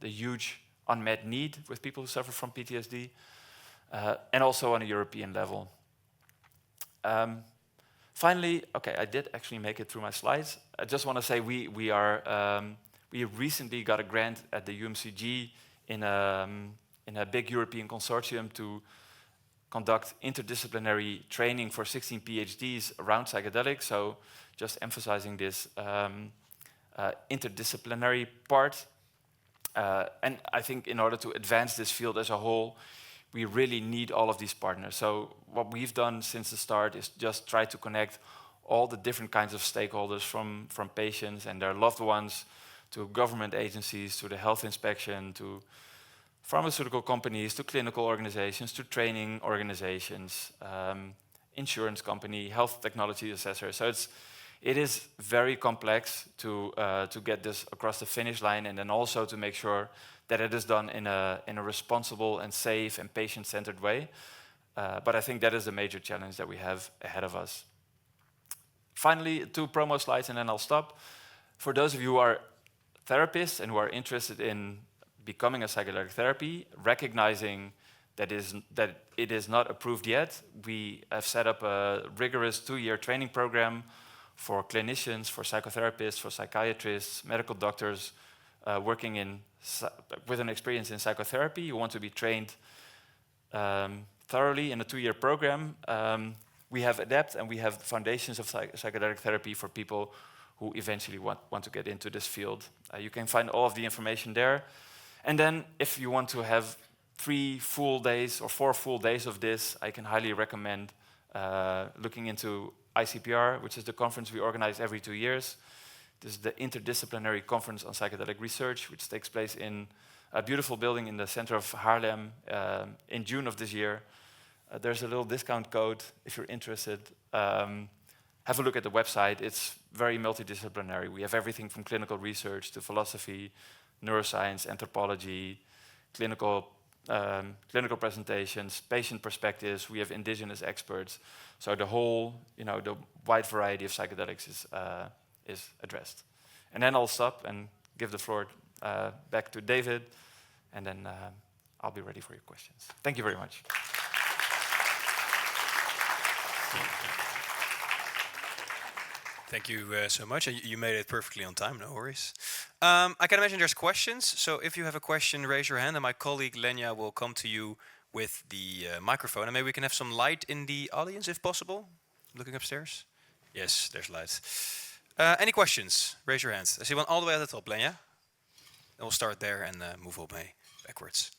huge unmet need with people who suffer from PTSD. and also on a European level. Finally, okay, I did actually make it through my slides. I just want to say we recently got a grant at the UMCG in a big European consortium to conduct interdisciplinary training for 16 PhDs around psychedelics. So just emphasizing this interdisciplinary part. And I think in order to advance this field as a whole, we really need all of these partners. So what we've done since the start is just try to connect all the different kinds of stakeholders from patients and their loved ones to government agencies, to the health inspection, to pharmaceutical companies, to clinical organizations, to training organizations, insurance company, health technology assessors. So it is very complex to get this across the finish line, and then also to make sure that it is done in a responsible and safe and patient-centered way. But I think that is a major challenge that we have ahead of us. Finally, 2 promo slides, and then I'll stop. For those of you who are therapists and who are interested in becoming a psychedelic therapy, recognizing that it is not approved yet, we have set up a rigorous 2-year training program for clinicians, for psychotherapists, for psychiatrists, medical doctors working with an experience in psychotherapy. You want to be trained thoroughly in a 2-year program. We have ADEPT and we have foundations of psychedelic therapy for people who eventually want to get into this field. You can find all of the information there. And then if you want to have 3 full days or 4 full days of this, I can highly recommend looking into ICPR, which is the conference we organize every 2 years. This is the Interdisciplinary Conference on Psychedelic Research, which takes place in a beautiful building in the center of Haarlem in June of this year. There's a little discount code if you're interested. Have a look at the website. It's very multidisciplinary. We have everything from clinical research to philosophy, neuroscience, anthropology, clinical presentations, patient perspectives. We have indigenous experts. So the whole, the wide variety of psychedelics is addressed. And then I'll stop and give the floor back to David, and then I'll be ready for your questions. Thank you very much. Thank you so much. You made it perfectly on time, no worries. I can imagine there's questions, so if you have a question, raise your hand, and my colleague Lenya will come to you with the microphone, and maybe we can have some light in the audience, if possible. Looking upstairs. Yes, there's light. Any questions? Raise your hands. I see one all the way at the top, Lenya. And we'll start there and move all backwards.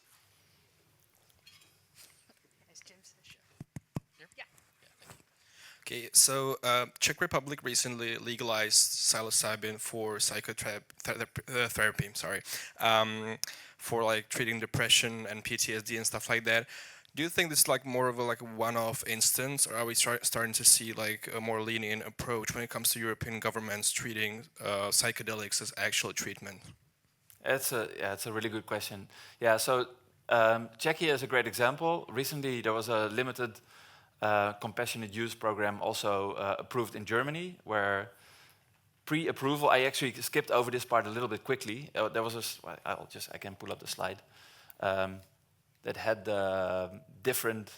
Okay, so Czech Republic recently legalized psilocybin for psychotherapy. For like treating depression and PTSD and stuff like that. Do you think this is like more of a one-off instance, or are we starting to see like a more lenient approach when it comes to European governments treating psychedelics as actual treatment? It's a really good question. Yeah, so Czechia is a great example. Recently, there was a limited compassionate use program also approved in Germany, where pre-approval, I actually skipped over this part a little bit quickly. There was I can pull up the slide that had the different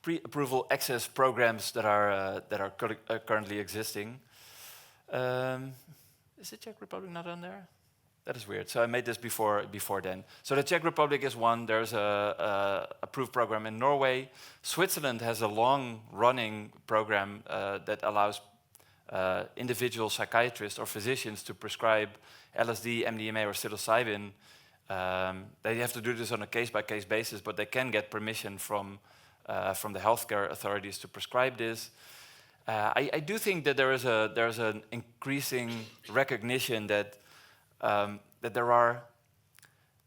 pre-approval access programs that are currently existing. Is the Czech Republic not on there? That is weird. So I made this before then. So the Czech Republic is one. There's a approved program in Norway. Switzerland has a long-running program that allows individual psychiatrists or physicians to prescribe LSD, MDMA, or psilocybin. They have to do this on a case-by-case basis, but they can get permission from the healthcare authorities to prescribe this. I do think that there's an increasing recognition that there are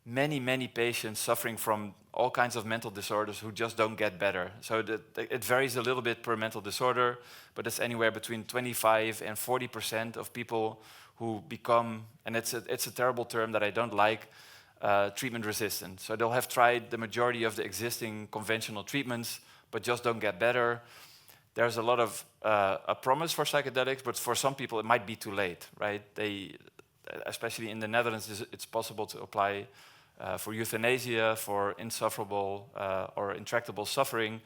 many patients suffering from all kinds of mental disorders who just don't get better. So it varies a little bit per mental disorder, but it's anywhere between 25 and 40% of people who become, and it's a terrible term that I don't like, treatment resistant. So they'll have tried the majority of the existing conventional treatments, but just don't get better. There's a lot of a promise for psychedelics, but for some people it might be too late, right? Especially in the Netherlands, it's possible to apply for euthanasia, for insufferable or intractable suffering.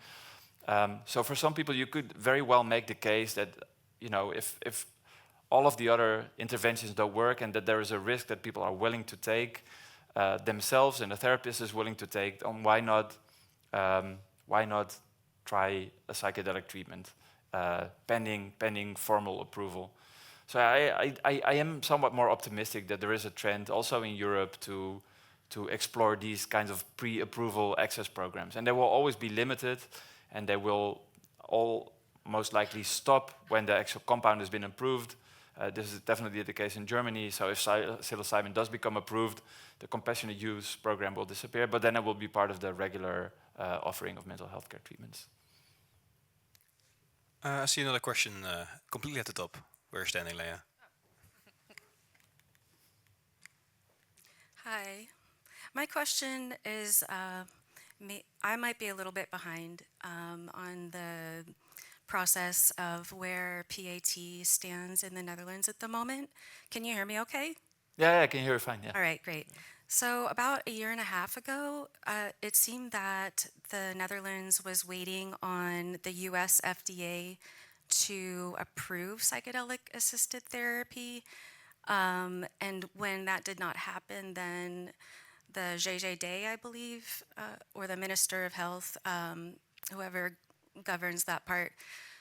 So for some people, you could very well make the case that, you know, if all of the other interventions don't work and that there is a risk that people are willing to take themselves and the therapist is willing to take, then why not try a psychedelic treatment pending formal approval? So I am somewhat more optimistic that there is a trend also in Europe to explore these kinds of pre-approval access programs, and they will always be limited, and they will all most likely stop when the actual compound has been approved. This is definitely the case in Germany. So if psilocybin does become approved, the compassionate use program will disappear, but then it will be part of the regular offering of mental health care treatments. I see another question completely at the top. Where you're standing, Leah. Hi. My question is, I might be a little bit behind on the process of where PAT stands in the Netherlands at the moment. Can you hear me okay? Yeah, I can hear you fine, yeah. All right, great. So about a year and a half ago, it seemed that the Netherlands was waiting on the US FDA to approve psychedelic-assisted therapy. And when that did not happen, then the GGD, I believe, or the Minister of Health, whoever governs that part,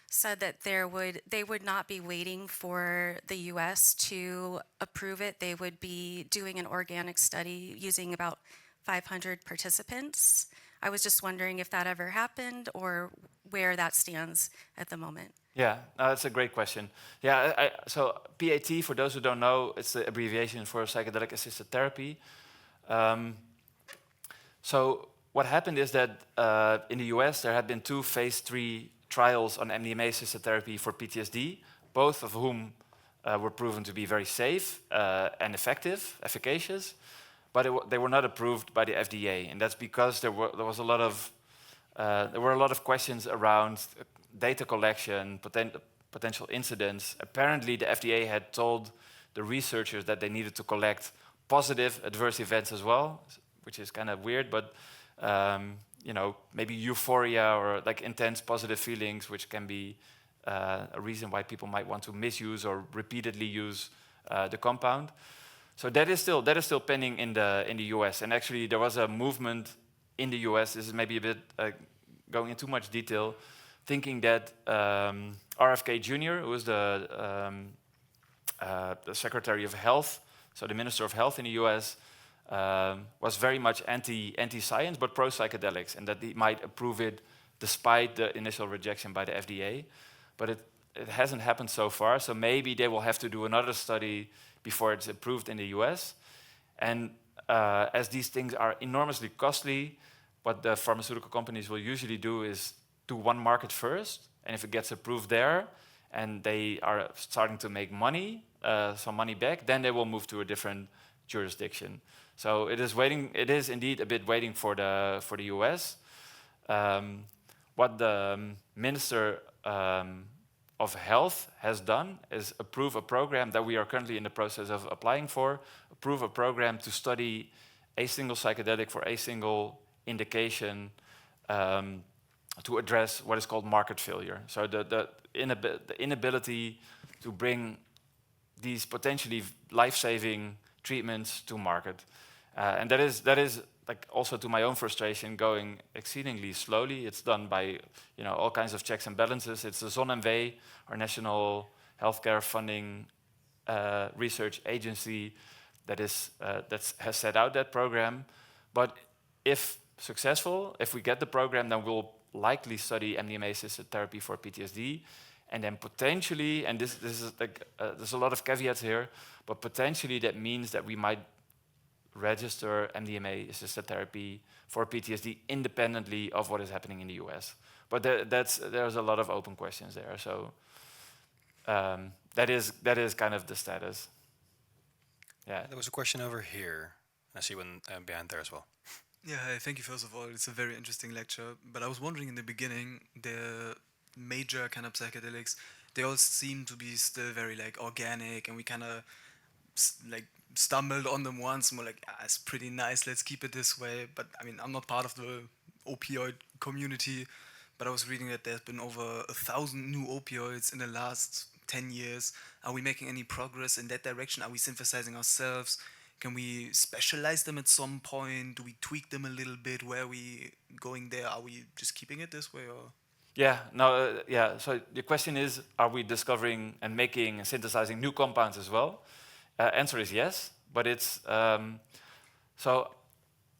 said that they would not be waiting for the US to approve it. They would be doing an organic study using about 500 participants. I was just wondering if that ever happened or where that stands at the moment. Yeah, that's a great question. Yeah, so PAT, for those who don't know, it's the abbreviation for psychedelic-assisted therapy. So what happened is that in the US, there had been 2 phase 3 trials on MDMA-assisted therapy for PTSD, both of whom were proven to be very safe and efficacious, but they were not approved by the FDA, and that's because there were a lot of questions around data collection, potential incidents. Apparently, the FDA had told the researchers that they needed to collect positive adverse events as well, which is kind of weird, but you know, maybe euphoria or like intense positive feelings, which can be a reason why people might want to misuse or repeatedly use the compound. So that is still pending in the US. And actually, there was a movement in the US. This is maybe a bit going into too much detail, thinking that RFK Jr., who was the Secretary of Health, so the Minister of Health in the US, was very much anti-science, but pro-psychedelics, and that he might approve it despite the initial rejection by the FDA. But it hasn't happened so far, so maybe they will have to do another study before it's approved in the US. And as these things are enormously costly, what the pharmaceutical companies will usually do is do one market first, and if it gets approved there, and they are starting to make money, some money back, then they will move to a different jurisdiction. So it is indeed a bit waiting for the US. What the Minister of Health has done is approve a program that we are currently in the process of applying for, approve a program to study a single psychedelic for a single indication to address what is called market failure. So the inability to bring these potentially life-saving treatments to market. And that is like also to my own frustration going exceedingly slowly. It's done by all kinds of checks and balances. It's the ZonMW, our national healthcare funding research agency, that has set out that program. But if successful, if we get the program, then we'll likely study MDMA-assisted therapy for PTSD, and then potentially, and this is like there's a lot of caveats here, but potentially that means that we might register MDMA-assisted therapy for PTSD independently of what is happening in the US. But there's a lot of open questions there. So that is kind of the status. Yeah. There was a question over here. I see one behind there as well. Yeah, hi, thank you first of all. It's a very interesting lecture. But I was wondering in the beginning, the major kind of psychedelics, they all seem to be still very like organic, and we kind of like stumbled on them once and were like, it's pretty nice, let's keep it this way. But I mean, I'm not part of the opioid community, but I was reading that there's been over 1,000 new opioids in the last 10 years. Are we making any progress in that direction? Are we synthesizing ourselves? Can we specialize them at some point? Do we tweak them a little bit? Where are we going there? Are we just keeping it this way, or? Yeah, no, yeah. So the question is, are we discovering and making and synthesizing new compounds as well? Answer is yes, but it's so.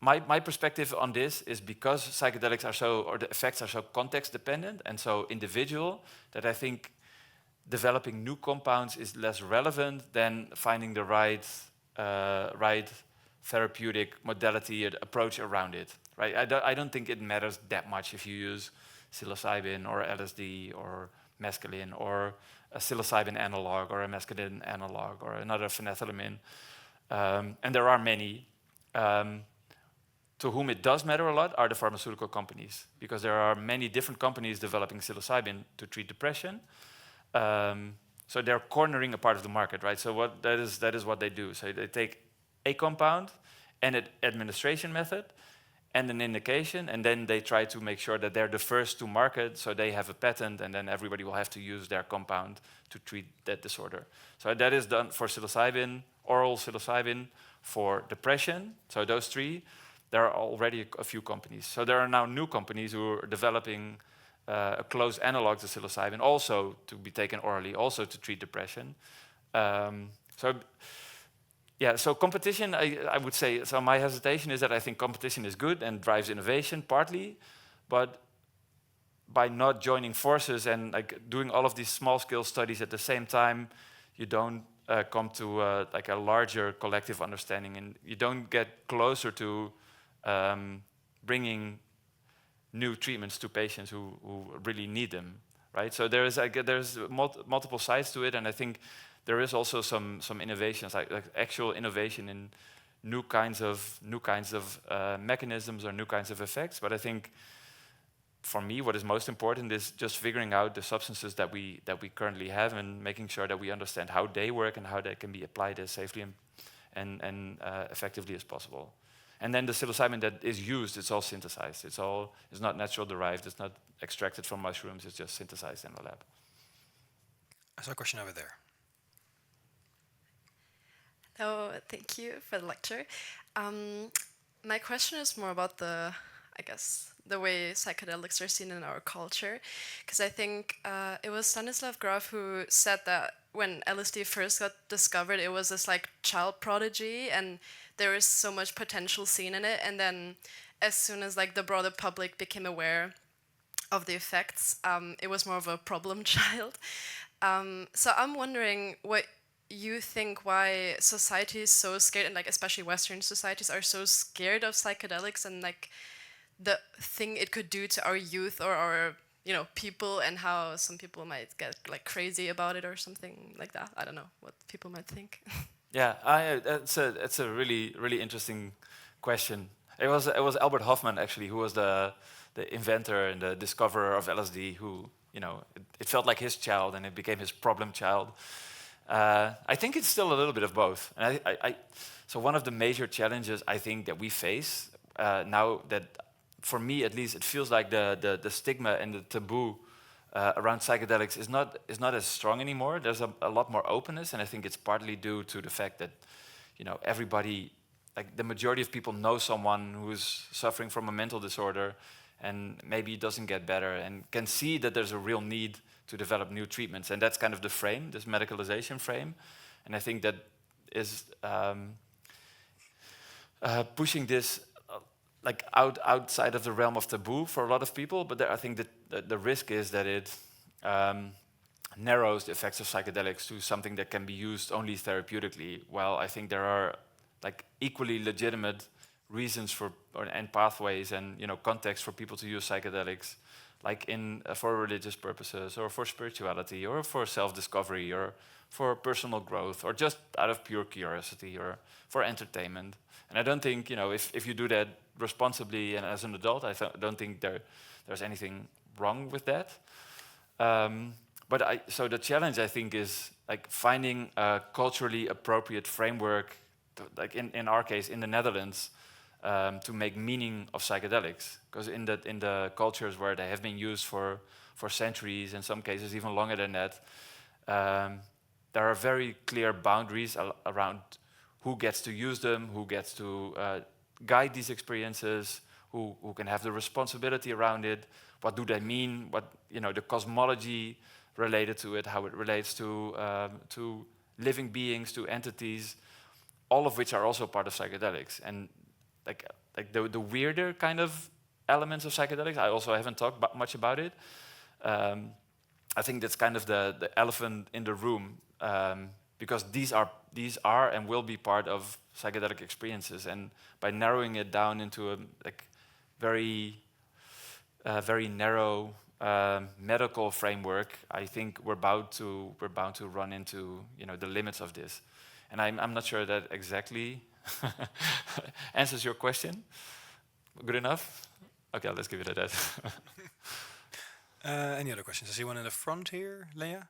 My perspective on this is because psychedelics are so, or the effects are so context dependent and so individual, that I think developing new compounds is less relevant than finding the right therapeutic modality or approach around it. Right? I don't think it matters that much if you use psilocybin or LSD or mescaline or a psilocybin analog or a mescaline analog or another phenethylamine. And there are many. To whom it does matter a lot are the pharmaceutical companies, because there are many different companies developing psilocybin to treat depression. So they're cornering a part of the market, right? So that is what they do. So they take a compound and an administration method and an indication, and then they try to make sure that they're the first to market, so they have a patent, and then everybody will have to use their compound to treat that disorder. So that is done for psilocybin, oral psilocybin, for depression. So those three. There are already a few companies. So there are now new companies who are developing a close analog to psilocybin, also to be taken orally, also to treat depression. So competition, I would say, so my hesitation is that I think competition is good and drives innovation partly, but by not joining forces and like doing all of these small-scale studies at the same time, you don't come to like a larger collective understanding, and you don't get closer to bringing new treatments to patients who really need them, right? So there's multiple sides to it, and I think there is also some innovations, like actual innovation in new kinds of mechanisms or new kinds of effects. But I think for me, what is most important is just figuring out the substances that we currently have and making sure that we understand how they work and how they can be applied as safely and effectively as possible. And then the psilocybin that is used, it's all synthesized. It's not natural derived. It's not extracted from mushrooms. It's just synthesized in the lab. I saw a question over there. Hello, thank you for the lecture. My question is more about the way psychedelics are seen in our culture, because I think it was Stanislav Grof who said that when LSD first got discovered, it was this like child prodigy, and there is so much potential seen in it. And then, as soon as like the broader public became aware of the effects, it was more of a problem child. So I'm wondering what you think, why society is so scared, and like especially Western societies are so scared of psychedelics and like the thing it could do to our youth or our people, and how some people might get like crazy about it or something like that. I don't know what people might think. Yeah, it's a really interesting question. It was Albert Hofmann actually who was the inventor and the discoverer of LSD. Who it felt like his child, and it became his problem child. I think it's still a little bit of both. And so one of the major challenges I think that we face now, that for me at least, it feels like the stigma and the taboo around psychedelics is not as strong anymore. There's a lot more openness, and I think it's partly due to the fact that everybody, like the majority of people, know someone who's suffering from a mental disorder, and maybe it doesn't get better, and can see that there's a real need to develop new treatments. And that's kind of the frame, this medicalization frame. And I think that is pushing this like outside of the realm of taboo for a lot of people. But I think that the risk is that it narrows the effects of psychedelics to something that can be used only therapeutically. While I think there are like equally legitimate reasons and pathways and context for people to use psychedelics, like for religious purposes, or for spirituality, or for self-discovery, or for personal growth, or just out of pure curiosity, or for entertainment. And I don't think, if you do that responsibly and as an adult, I don't think there's anything wrong with that. So the challenge, I think, is like finding a culturally appropriate framework like in our case, in the Netherlands, to make meaning of psychedelics. Because in the cultures where they have been used for centuries, in some cases even longer than that, there are very clear boundaries around who gets to use them, who gets to guide these experiences, who can have the responsibility around it, what do they mean, what, the cosmology related to it, how it relates to living beings, to entities, all of which are also part of psychedelics. And like the weirder kind of elements of psychedelics, I also haven't talked much about it. I think that's kind of the elephant in the room, because these are and will be part of psychedelic experiences. And by narrowing it down into a very narrow medical framework, I think we're bound to run into the limits of this. And I'm not sure that exactly answers your question. Good enough? Okay, let's give it at that. Any other questions? I see one in the front here, Leah.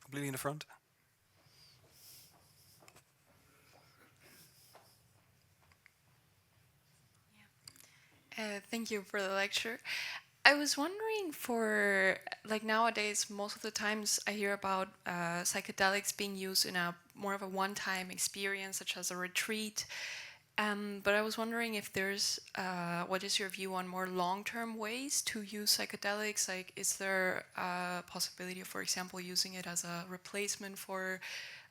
Completely in the front. Thank you for the lecture. I was wondering for, like nowadays, most of the times I hear about psychedelics being used in a more of a one-time experience, such as a retreat. But I was wondering if there's, what is your view on more long-term ways to use psychedelics? Like, is there a possibility of, for example, using it as a replacement for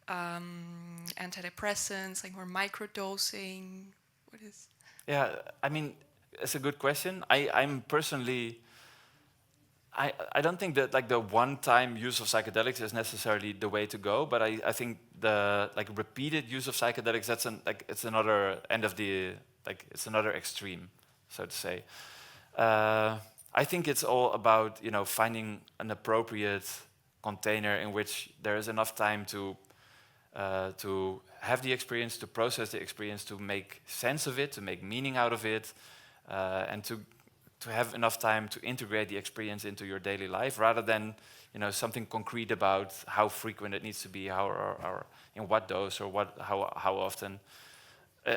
antidepressants, like more microdosing? What is? Yeah, I mean, it's a good question. I'm personally, I don't think that like the one-time use of psychedelics is necessarily the way to go, but I think the repeated use of psychedelics, that's it's another end of the, it's another extreme, so to say. I think it's all about finding an appropriate container in which there is enough time to have the experience, to process the experience, to make sense of it, to make meaning out of it, and to have enough time to integrate the experience into your daily life, rather than something concrete about how frequent it needs to be, or in what dose, or how often.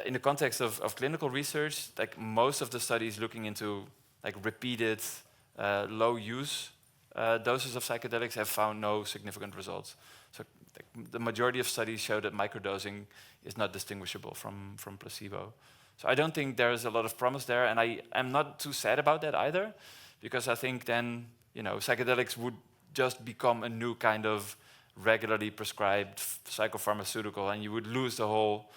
In the context of clinical research, most of the studies looking into repeated low use doses of psychedelics have found no significant results. So the majority of studies show that microdosing is not distinguishable from placebo. So I don't think there is a lot of promise there, and I'm not too sad about that either, because I think then psychedelics would just become a new kind of regularly prescribed psychopharmaceutical, and you would lose the whole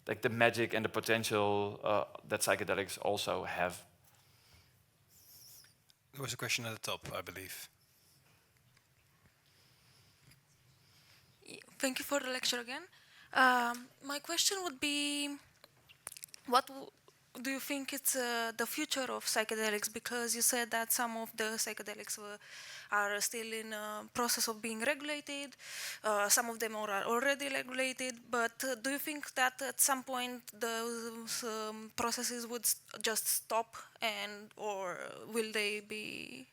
the magic and the potential that psychedelics also have. There was a question at the top, I believe. Thank you for the lecture again. My question would be, what do you think it's the future of psychedelics? Because you said that some of the psychedelics are still in process of being regulated. Some of them are already regulated. But do you think that at some point those processes would just stop, or will they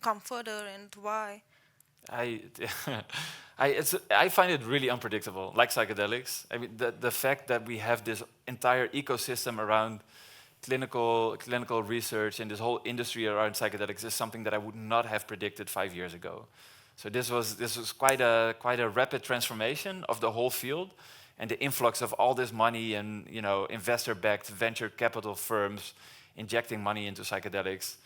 come further, and why? I find it really unpredictable, like psychedelics. I mean, the fact that we have this entire ecosystem around clinical research and this whole industry around psychedelics is something that I would not have predicted 5 years ago. So this was quite a rapid transformation of the whole field, and the influx of all this money and investor-backed venture capital firms injecting money into psychedelics.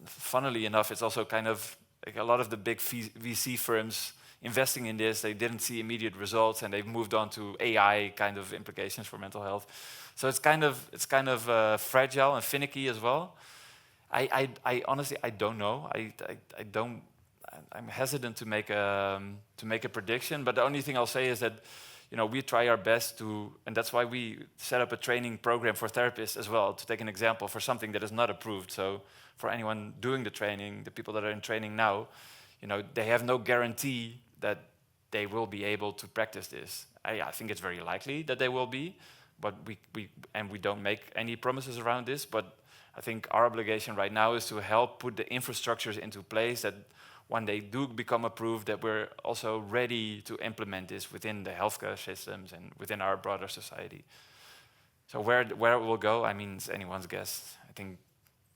Funnily enough, it's also kind of a lot of the big VC firms investing in this, they didn't see immediate results, and they've moved on to AI kind of implications for mental health. So it's kind of fragile and finicky as well. I honestly don't know. I'm hesitant to make a prediction. But the only thing I'll say is that we try our best to, and that's why we set up a training program for therapists as well, to take an example for something that is not approved. So for anyone doing the training, the people that are in training now, they have no guarantee that they will be able to practice this. I think it's very likely that they will be, but we don't make any promises around this. But I think our obligation right now is to help put the infrastructures into place that one day do become approved, that we're also ready to implement this within the healthcare systems and within our broader society. So where it will go, I mean, it's anyone's guess. I think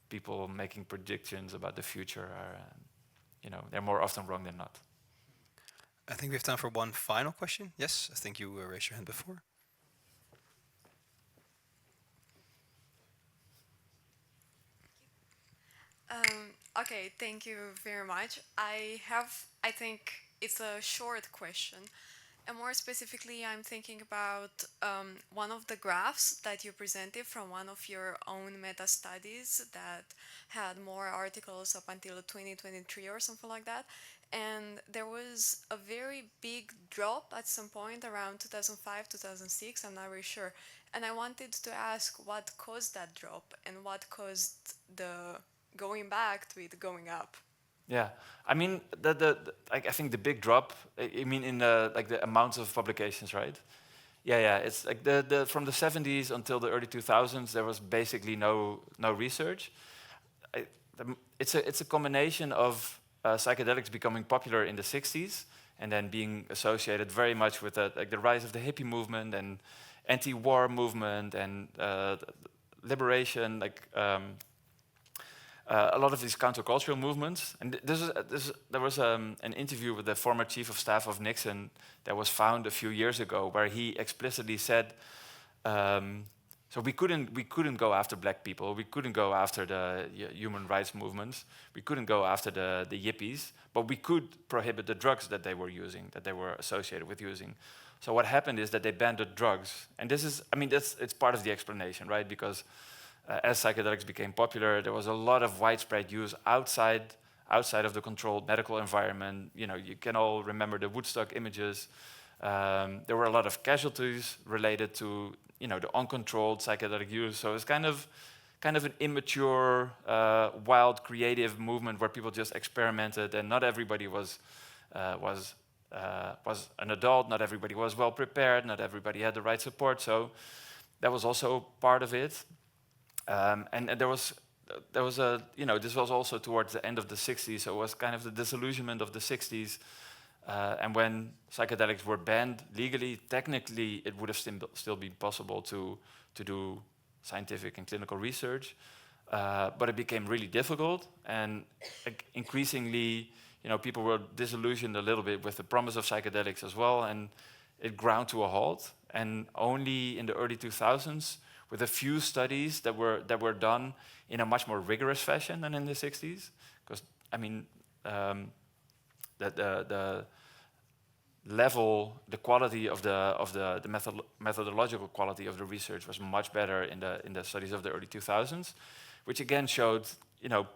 people making predictions about the future are, they're more often wrong than not. I think we have time for one final question. Yes, I think you raised your hand before. Okay, thank you very much. I think it's a short question. And more specifically, I'm thinking about one of the graphs that you presented from one of your own meta-studies that had more articles up until 2023 or something like that. And there was a very big drop at some point around 2005, 2006, I'm not really sure. And I wanted to ask what caused that drop and what caused the going back to it going up. Yeah, I mean, I think the big drop. I mean, in the amounts of publications, right? Yeah. It's like from the 70s until the early 2000s, there was basically no research. It's a combination of psychedelics becoming popular in the 60s and then being associated very much with the rise of the hippie movement and anti-war movement and liberation, a lot of these countercultural movements. And there was an interview with the former chief of staff of Nixon that was found a few years ago, where he explicitly said, so we couldn't go after black people, we couldn't go after the human rights movements, we couldn't go after the yippies, but we could prohibit the drugs that they were using, that they were associated with using. So what happened is that they banned the drugs, and it's part of the explanation, right? Because as psychedelics became popular, there was a lot of widespread use outside of the controlled medical environment. You can all remember the Woodstock images. There were a lot of casualties related to the uncontrolled psychedelic use. So it's kind of an immature, wild, creative movement where people just experimented, and not everybody was an adult. Not everybody was well prepared. Not everybody had the right support. So that was also part of it. And there was this was also towards the end of the 60s, so it was kind of the disillusionment of the 60s. And when psychedelics were banned legally, technically it would have still been possible to do scientific and clinical research, but it became really difficult, and increasingly, people were disillusioned a little bit with the promise of psychedelics as well, and it ground to a halt. And only in the early 2000s, with a few studies that were done in a much more rigorous fashion than in the 60s, because the level, the quality of the methodological quality of the research was much better in the studies of the early 2000s, which again showed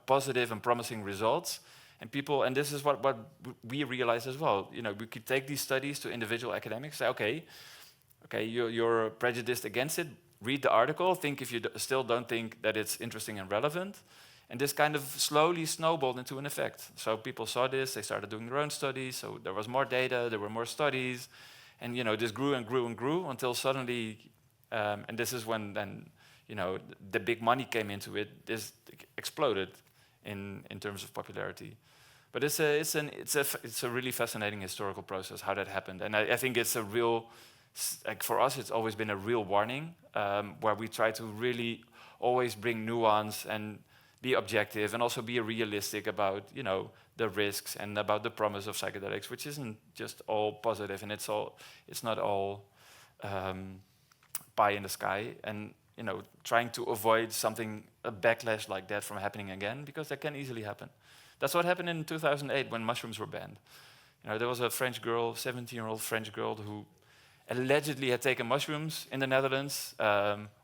positive and promising results. And this is what we realized as well. We could take these studies to individual academics, say, okay, you're prejudiced against it. Read the article, think if you still don't think that it's interesting and relevant. And this kind of slowly snowballed into an effect. So people saw this, they started doing their own studies, so there was more data, there were more studies, and this grew and grew and grew until suddenly, and this is when then, the big money came into it, this exploded in terms of popularity. But it's a really fascinating historical process, how that happened. And I think it's a real, for us, it's always been a real warning, where we try to really always bring nuance and be objective and also be realistic about, the risks and about the promise of psychedelics, which isn't just all positive, and it's not all pie in the sky. And, trying to avoid a backlash like that from happening again, because that can easily happen. That's what happened in 2008 when mushrooms were banned. There was a French girl, 17-year-old French girl, who allegedly had taken mushrooms in the Netherlands,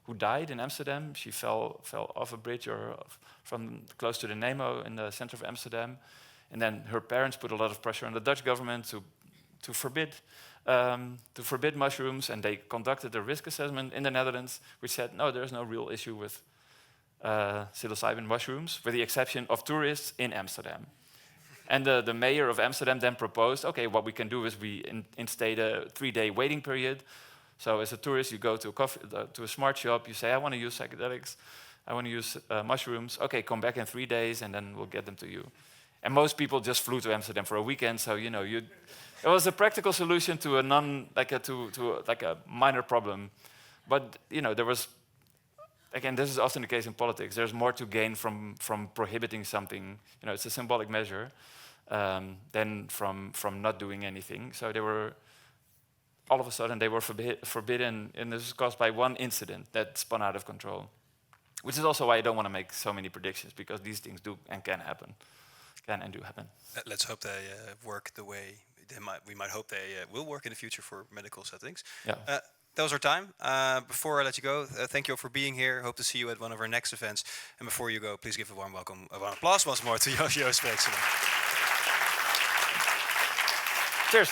who died in Amsterdam. She fell off a bridge or from close to the Nemo in the center of Amsterdam. And then her parents put a lot of pressure on the Dutch government to forbid mushrooms, and they conducted a risk assessment in the Netherlands, which said, no, there's no real issue with psilocybin mushrooms, with the exception of tourists in Amsterdam. And the mayor of Amsterdam then proposed, okay, what we can do is we instate a 3-day waiting period. So as a tourist, you go to a smart shop, you say, I want to use psychedelics, I want to use mushrooms. Okay, come back in 3 days, and then we'll get them to you. And most people just flew to Amsterdam for a weekend, so you know, it was a practical solution to a minor problem. But you know, there was, again, this is often the case in politics. There's more to gain from prohibiting something. You know, it's a symbolic measure than from not doing anything. So they were, all of a sudden, they were forbidden, and this was caused by one incident that spun out of control. Which is also why I don't want to make so many predictions, because these things do and can happen, can and do happen. Let's hope they work the way they might. We might hope they will work in the future for medical settings. Yeah. That was our time. Before I let you go, thank you all for being here. Hope to see you at one of our next events. And before you go, please give a warm welcome, a warm applause once more to Joost Breeksema. Cheers.